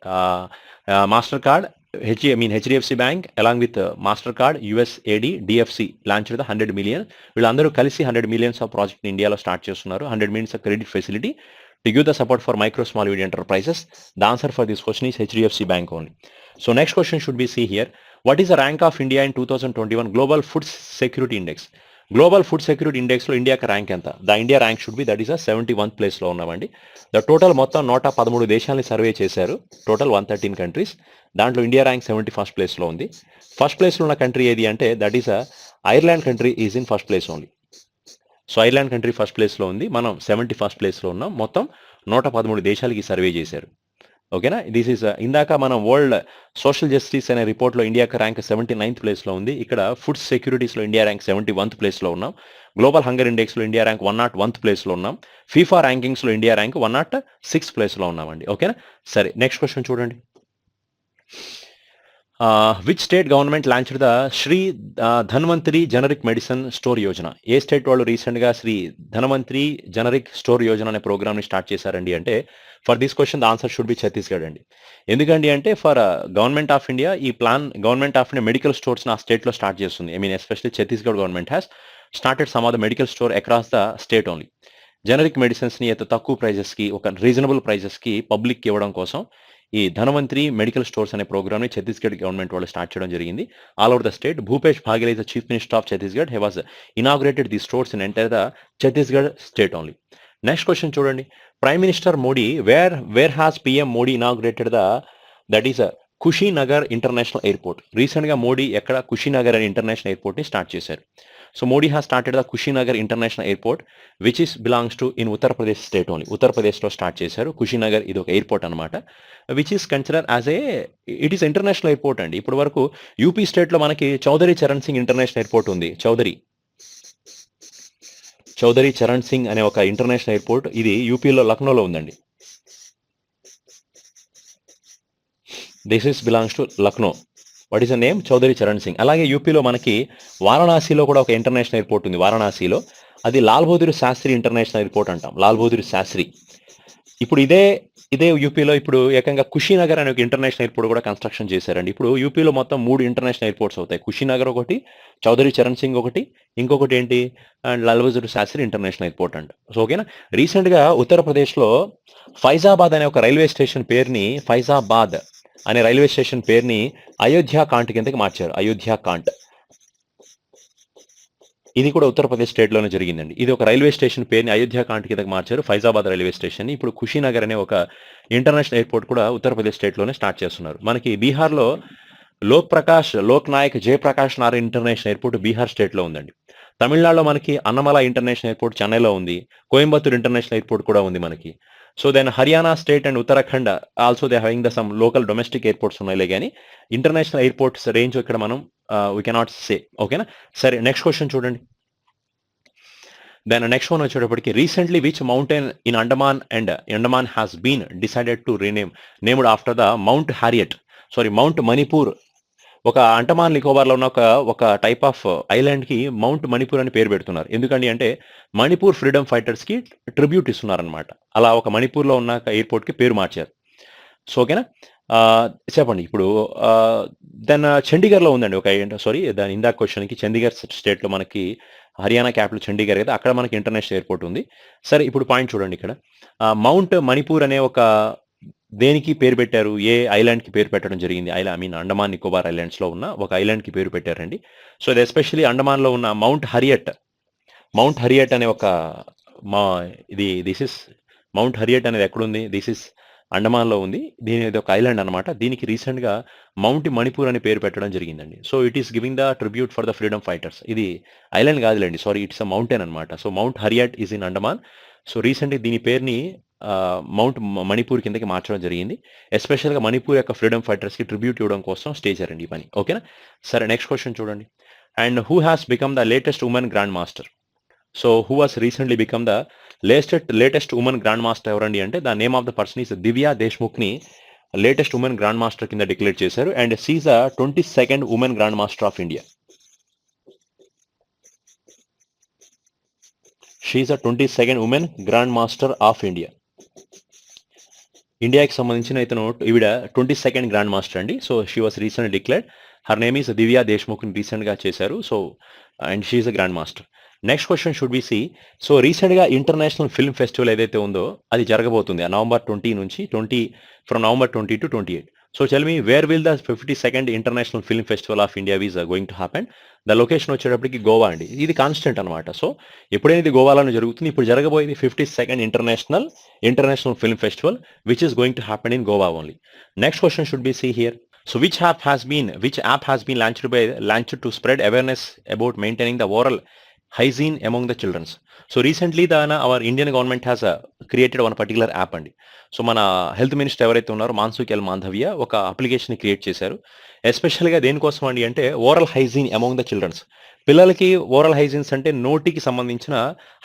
master card, HDFC bank along with master card, USAID, DFC launch the 100 million. వీళ్ళందరూ కలిసి 100 millions ఆఫ్ ప్రాజెక్ట్ ఇండియాలో స్టార్ట్ చేస్తున్నారు. 100 millions of credit facility to give the support for micro small medium enterprises. The answer for this question is HDFC bank only. So next question should be see here. What is the rank of India in 2021 Global Food Security Index? Global Food Security Index లో ఇండియాకి rank ఎంత? The India rank should be that is 71th ప్లేస్లో ఉన్నామండి. The total మొత్తం 113 దేశాలని survey చేశారు, total 113 countries. దాంట్లో India rank 71st ప్లేస్లో ఉంది. ఫస్ట్ ప్లేస్లో ఉన్న కంట్రీ ఏది అంటే that is Ireland country is in first place only. So Ireland country first ప్లేస్లో ఉంది, మనం 71st ప్లేస్లో ఉన్నాం. మొత్తం 113 దేశాలకి సర్వే చేశారు. ఓకేనా? దిస్ ఈస్ ఇందాక మనం వరల్డ్ సోషల్ జస్టిస్ అనే రిపోర్ట్లో ఇండియాకి ర్యాంక్ 79th ప్లేస్లో ఉంది. ఇక్కడ ఫుడ్ సెక్యూరిటీస్లో ఇండియా ర్యాంక్ 71th ప్లేస్లో ఉన్నాం. గ్లోబల్ హంగర్ ఇండెక్స్లో ఇండియా ర్యాంక్ 101th ప్లేస్లో ఉన్నాం. ఫీఫా ర్యాంకింగ్స్లో ఇండియా ర్యాంక్ 106th ప్లేస్లో ఉన్నామండి. ఓకేనా? సరే, నెక్స్ట్ క్వశ్చన్ చూడండి. Which state government launched the Shri Dhanvantari generic medicine store Yojana? ఏ స్టేట్ వాళ్ళు రీసెంట్గా శ్రీ ధన్వంతరి జనరిక్ స్టోర్ యోజన అనే ప్రోగ్రామ్ని స్టార్ట్ చేశారండి అంటే for this question the answer should be Chhattisgarh అండి. ఎందుకండి అంటే ఫర్ గవర్నమెంట్ ఆఫ్ ఇండియా ఈ plan government of India medical స్టోర్స్ని ఆ స్టేట్లో స్టార్ట్ చేస్తుంది. Especially Chhattisgarh government has started some of the medical store across the state only. Generic మెడిసిన్స్ని అయితే తక్కువ ప్రైజెస్కి, ఒక రీజనబుల్ ప్రైజెస్కి పబ్లిక్కి ఇవ్వడం కోసం ఈ ధనవంతరి మెడికల్ స్టోర్స్ అనే ప్రోగ్రామ్ని ఛత్తీస్గఢ్ గవర్నమెంట్ వాళ్ళు స్టార్ట్ చేయడం జరిగింది. All over the state. Bhupesh Baghel is the chief minister of Chhattisgarh. He was inaugurated the stores in entire the Chhattisgarh state only. Next question చూడండి. Prime minister Modi where has PM Modi inaugurated that is Kushinagar international airport. రీసెంట్గా మోడీ ఎక్కడ కుషీనగర్ అనే international ఎయిర్పోర్ట్ని start చేశారు. So Modi has started the Kushinagar international airport which is belongs to in Uttar Pradesh state only. ఉత్తరప్రదేశ్లో start చేశారు. కుషీనగర్ ఇది ఒక airport అనమాట, which is consider as it is international airport అండి. ఇప్పుడు వరకు యూపీ స్టేట్లో మనకి చౌదరి చరణ్ సింగ్ ఇంటర్నేషనల్ ఎయిర్పోర్ట్ ఉంది. చౌదరి చరణ్ సింగ్ అనే ఒక ఇంటర్నేషనల్ ఎయిర్పోర్ట్, ఇది యూపీలో లక్నోలో ఉందండి. This is belongs to Lucknow. What is the name? Chaudhary Charan Singh. అలాగే యూపీలో మనకి వారణాసిలో కూడా ఒక ఇంటర్నేషనల్ ఎయిర్పోర్ట్ ఉంది. వారణాసిలో అది లాల్ బహదూర్ శాస్త్రి ఇంటర్నేషనల్ ఎయిర్పోర్ట్ అంటాం. లాల్ బహదూర్ శాస్త్రి. ఇప్పుడు ఇదే యూపీలో ఇప్పుడు ఏకంగా కుషీనగర్ అనే ఒక ఇంటర్నేషనల్ ఎయిర్పోర్ట్ కూడా కన్స్ట్రక్షన్ చేశారండి. ఇప్పుడు యూపీలో మొత్తం 3 ఇంటర్నేషనల్ ఎయిర్పోర్ట్స్ అవుతాయి. కుషీనగర్ ఒకటి, చౌదరి చరణ్ సింగ్ ఒకటి, ఇంకొకటి ఏంటి and Lal Bahadur Shastri international airport అంట. సో ఓకేనా? రీసెంట్గా ఉత్తరప్రదేశ్లో ఫైజాబాద్ అనే ఒక రైల్వే స్టేషన్ పేరుని ఫైజాబాద్ అనే రైల్వే స్టేషన్ పేరుని అయోధ్య కాంట్ కిందకి మార్చారు. అయోధ్య కాంట్. ఇది కూడా ఉత్తరప్రదేశ్ స్టేట్లోనే జరిగిందండి. ఇది ఒక రైల్వే స్టేషన్ పేరుని అయోధ్య కాంట్ కిందకి మార్చారు, ఫైజాబాద్ రైల్వే స్టేషన్. ఇప్పుడు కుషీనగర్ అనే ఒక ఇంటర్నేషనల్ ఎయిర్పోర్ట్ కూడా ఉత్తరప్రదేశ్ స్టేట్లోనే స్టార్ట్ చేస్తున్నారు. మనకి బీహార్లో లోక్ నాయక్ జయప్రకాష్ నారాయణ్ ఇంటర్నేషనల్ ఎయిర్పోర్ట్ బీహార్ స్టేట్లో ఉందండి. తమిళనాడులో మనకి అన్నమల ఇంటర్నేషనల్ ఎయిర్పోర్ట్ చెన్నైలో ఉంది. కోయంబత్తూర్ ఇంటర్నేషనల్ ఎయిర్పోర్ట్ కూడా ఉంది మనకి. So then Haryana state and Uttarakhand also they having the some local domestic airports ఉన్నాయిలే కానీ ఇంటర్నేషనల్ ఎయిర్పోర్ట్స్ రేంజ్ ఇక్కడ మనం వీ కెనాట్ సే. ఓకేనా? సరే, నెక్స్ట్ క్వశ్చన్ చూడండి. దెన్ నెక్స్ట్ వన్ వచ్చేటప్పటికి recently which mountain in Andaman has been decided to named after the mount Manipur ఒక అండమాన్ నికోబార్లో ఉన్న ఒక టైప్ ఆఫ్ ఐలాండ్కి మౌంట్ మణిపూర్ అని పేరు పెడుతున్నారు. ఎందుకండి అంటే మణిపూర్ ఫ్రీడమ్ ఫైటర్స్కి ట్రిబ్యూట్ ఇస్తున్నారనమాట. అలా ఒక మణిపూర్లో ఉన్న ఎయిర్పోర్ట్కి పేరు మార్చారు. సో ఓకేనా. చెప్పండి ఇప్పుడు దెన్ చండీగఢ్లో ఉందండి ఒక దాని ఇందాక క్వశ్చన్కి చండీగఢ్ స్టేట్లో మనకి హర్యానా క్యాపిటల్ చండీగఢ్ కదా, అక్కడ మనకి ఇంటర్నేషనల్ ఎయిర్పోర్ట్ ఉంది. సరే ఇప్పుడు పాయింట్ చూడండి ఇక్కడ మౌంట్ మణిపూర్ అనే ఒక దేనికి పేరు పెట్టారు, ఏ ఐలాండ్కి పేరు పెట్టడం జరిగింది, అండమాన్ నికోబార్ ఐలాండ్స్లో ఉన్న ఒక ఐలాండ్కి పేరు పెట్టారండి. సో ఇది ఎస్పెషల్లీ అండమాన్లో ఉన్న మౌంట్ హరియట్ అనే ఒక మౌంట్ హరియట్ అనేది ఎక్కడుంది, దిస్ ఇస్ అండమాన్లో ఉంది. ఇది ఒక ఐలాండ్ అనమాట. దీనికి రీసెంట్గా మౌంట్ మణిపూర్ అని పేరు పెట్టడం జరిగిందండి. So it is giving the tribute for the freedom fighters. ఇది ఐలాండ్ కాదులేండి, సారీ, ఇట్స్ అ మౌంటైన్ అనమాట. So mount Harriet is in Andaman. సో రీసెంట్గా దీని పేరుని మౌంట్ మణిపూర్ కిందకి మార్చడం జరిగింది. ఎస్పెషల్గా మణిపూర్ యొక్క ఫ్రీడమ్ ఫైటర్స్కి ట్రిబ్యూట్ ఇవ్వడం కోసం స్టేజ్ అండి ఈ పని. ఓకేనా. సరే నెక్స్ట్ క్వశ్చన్ చూడండి. And who has become the latest women grandmaster. So who has recently become the latest women grandmaster ఎవరండి అంటే the name of the person is Divya దేశ్ముఖ్ని లేటెస్ట్ ఉమెన్ గ్రాండ్ మాస్టర్ కింద declare చేశారు. And she's the 22nd women grandmaster of India. She's the 22nd women grandmaster of India. ఇండియాకి సంబంధించిన ఇతను ఈవిడ 22nd grandmaster అండి. So she was recently declared. Her name is Divya దేశ్ముఖ్ని రీసెంట్గా చేశారు. So and she is a grandmaster. Next question should be C. So రీసెంట్గా international film festival ఏదైతే ఉందో అది జరగబోతుంది November 20 to 28. So tell me where will the 52nd international film festival of India is going to happen. The location వచ్చేటప్పటికి గోవా అండి. ఇది constant అనమాట. So ఎప్పుడైనా ఇది గోవాలోనే జరుగుతుంది. ఇప్పుడు జరగబోయేది 52nd international film festival which is going to happen in Goa only. Next question should be see here. So which app has been launched to spread awareness about maintaining the oral hygiene among the children? So recently our Indian government has created one particular app అండి. So మన health minister ఎవరైతే ఉన్నారో Mansukh L మాంధవ్య ఒక application create చేశారు. ఎస్పెషల్గా దేనికోసం అండి అంటే oral hygiene among the childrens. పిల్లలకి ఓరల్ హైజీన్స్ అంటే నోటికి సంబంధించిన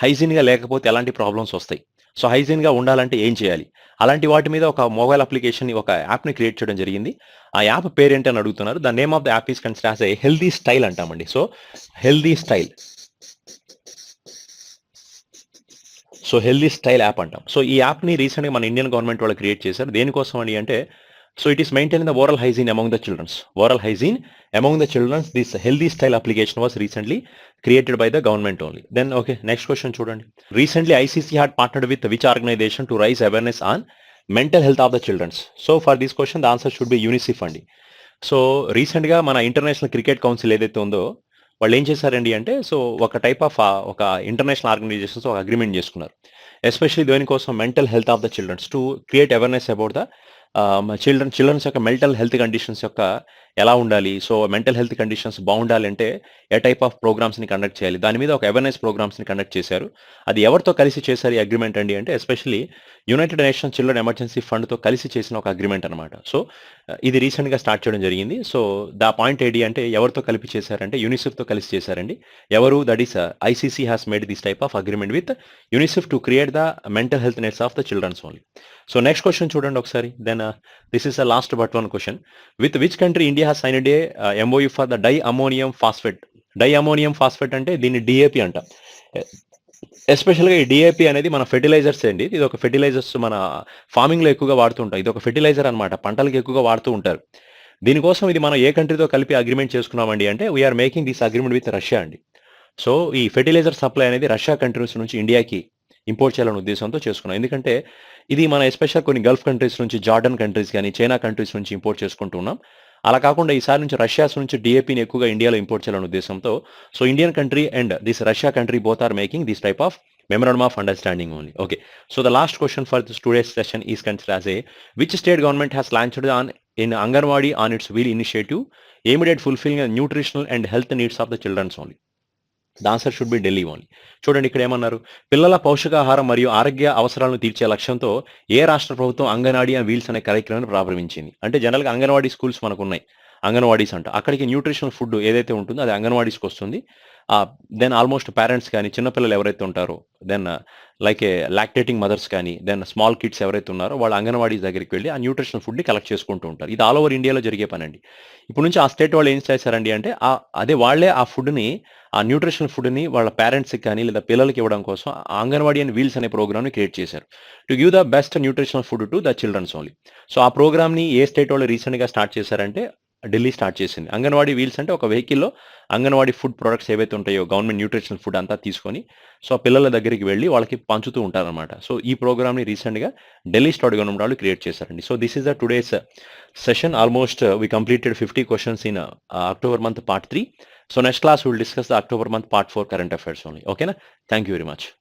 హైజీన్గా లేకపోతే ఎలాంటి ప్రాబ్లమ్స్ వస్తాయి, సో హైజీన్గా ఉండాలంటే ఏం చేయాలి, అలాంటి వాటి మీద ఒక మొబైల్ అప్లికేషన్ ఒక యాప్ని క్రియేట్ చేయడం జరిగింది. ఆ యాప్ పేరేంటి అని అడుగుతున్నారు. The name of the app is considered as a healthy style అంటామండి. సో హెల్దీ స్టైల్ యాప్ అంటాం. సో ఈ యాప్ని రీసెంట్గా మన ఇండియన్ గవర్నమెంట్ వాళ్ళు క్రియేట్ చేశారు. దేనికోసం అండి అంటే so it is maintain the oral hygiene among the childrens. This healthy style application was recently created by the government only. Then okay, next question చూడండి. Recently ICC had partnered with which organization to raise awareness on mental health of the children? So for this question the answer should be UNICEF అండి. So రీసెంట్గా మన international cricket council ఏదైతే ఉందో వాళ్ళు ఏం చేశారండి అంటే సో ఒక టైప్ ఆఫ్ ఒక ఇంటర్నేషనల్ ఆర్గనైజేషన్స్ ఒక అగ్రిమెంట్ చేసుకున్నారు. ఎస్పెషల్లీ దేనికోసం mental health of the childrens, to create awareness about the childrens యొక్క మెంటల్ హెల్త్ కండిషన్స్ యొక్క ఎలా ఉండాలి, సో మెంటల్ హెల్త్ కండిషన్స్ బాగుండాలి అంటే ఏ టైప్ ఆఫ్ ప్రోగ్రామ్స్ని కండక్ట్ చేయాలి, దాని మీద ఒక అవేర్నెస్ ప్రోగ్రామ్స్ని కండక్ట్ చేశారు. అది ఎవరితో కలిసి చేశారు ఈ అగ్రిమెంట్ అండి అంటే especially United Nations children emergency ఫండ్తో కలిసి చేసిన ఒక అగ్రిమెంట్ అనమాట. సో ఇది రీసెంట్గా స్టార్ట్ చేయడం జరిగింది. సో ద పాయింట్ ఏంటి అంటే ఎవరితో కలిపి చేశారంటే యూనిసెఫ్తో కలిసి చేశారండి. ఎవరు, that is ICC has made this type of agreement with UNICEF to create the mental health nets of the childrens only. So next question చూడండి ఒకసారి. Then this is the last but one question. With which country India has signed a MOU for the di ammonium phosphate అంటే దీన్ని DAP అంట. ఎస్పెషల్గా ఈ DAP అనేది మన fertilisers అండి. ఇది ఒక ఫెర్టిలైజర్స్ మన ఫార్మింగ్లో ఎక్కువగా వాడుతుంటాం. ఇది ఒక ఫెర్టిలైజర్ అనమాట, పంటలకు ఎక్కువగా వాడుతూ ఉంటారు. దీనికోసం ఇది మనం ఏ కంట్రీతో కలిపి అగ్రిమెంట్ చేసుకున్నామండి అంటే we are making this agreement with Russia అండి. సో ఈ ఫెర్టిలైజర్ సప్లై అనేది రష్యా కంట్రీస్ నుంచి ఇండియాకి ఇంపోర్ట్ చేయాలనే ఉద్దేశంతో చేసుకున్నాం. ఎందుకంటే ఇది మన ఎస్పెషల్ కొన్ని గల్ఫ్ కంట్రీస్ నుంచి, జార్డన్ కంట్రీస్ కానీ చైనా కంట్రీస్ నుంచి ఇంపోర్ట్ చేసుకుంటున్నాం. అలా కాకుండా ఈసారి నుంచి రష్యాస్ నుంచి DAPని ఎక్కువగా ఇండియాలో ఇంపోర్ట్ చేయాలనే ఉద్దేశంతో so Indian country and this Russia country both are making this type of memorandum of understanding only. Okay, so the last question for this today's session is considered as a which state government has launched in Anganwadi on its wheel initiative aimed at fulfilling the nutritional and health needs of the children only. The answer should be Delhi only. చూడండి ఇక్కడ ఏమన్నారు, పిల్లల పౌష్టికాహారం మరియు ఆరోగ్య అవసరాలను తీర్చే లక్ష్యంతో ఏ రాష్ట్ర ప్రభుత్వం అంగన్వాడీ వీల్స్ అనే కార్యక్రమాన్ని ప్రారంభించింది అంటే జనరల్గా అంగన్వాడీ స్కూల్స్ మనకు ఉన్నాయి. అంగన్వాడీస్ అంట. అక్కడికి న్యూట్రిషనల్ ఫుడ్ ఏదైతే ఉంటుందో అది అంగన్వాడీస్‌కి వస్తుంది. దెన్ ఆల్మోస్ట్ పేరెంట్స్ కానీ, చిన్నపిల్లలు ఎవరైతే ఉంటారో, దెన్ లైక్ లాక్టేటింగ్ మదర్స్ కానీ, దెన్ స్మాల్ కిడ్స్ ఎవరైతే ఉన్నారో వాళ్ళు అంగన్వాడీస్ దగ్గరికి వెళ్ళి ఆ న్యూట్రిషనల్ ఫుడ్‌ని కలెక్ట్ చేసుకుంటూ ఉంటారు. ఇది ఆల్ ఓవర్ ఇండియాలో జరిగే పనండి. ఇప్పటి నుంచి ఆ స్టేట్ వాళ్ళు ఏం చేశారండి అంటే అదే వాళ్ళే ఆ ఫుడ్‌ని, ఆ న్యూట్రిషనల్ ఫుడ్‌ని వాళ్ళ పేరెంట్స్‌కి కానీ లేదా పిల్లలకి ఇవ్వడం కోసం ఆ అంగన్వాడీ అండ్ వీల్స్ అనే ప్రోగ్రామ్‌ని క్రియేట్ చేశారు. To give the best nutritional food to the childrens only. So ఆ ప్రోగ్రామ్‌ని ఏ స్టేట్ వాళ్ళు రీసెంట్‌గా స్టార్ట్ చేశారంటే ఢిల్లీ స్టార్ట్ చేసింది. అంగన్వాడీ వీల్స్ అంటే ఒక వెహికల్‌లో అంగన్వాడీ ఫుడ్ ప్రొడక్ట్స్ ఏవైతే ఉంటాయో గవర్నమెంట్ న్యూట్రిషనల్ ఫుడ్ అంతా తీసుకొని సో ఆ పిల్లల దగ్గరికి వెళ్ళి వాళ్ళకి పంచుతూ ఉంటారనమాట. సో ఈ ప్రోగ్రామ్‌ని రీసెంట్‌గా ఢిల్లీ స్టేట్ గవర్నమెంట్ వాళ్ళు క్రియేట్ చేశారండి. So this is the today's session. Almost we completed 50 questions in October month part 3. So next class we will discuss the October month part 4 current affairs only. Okay na? Thank you very much.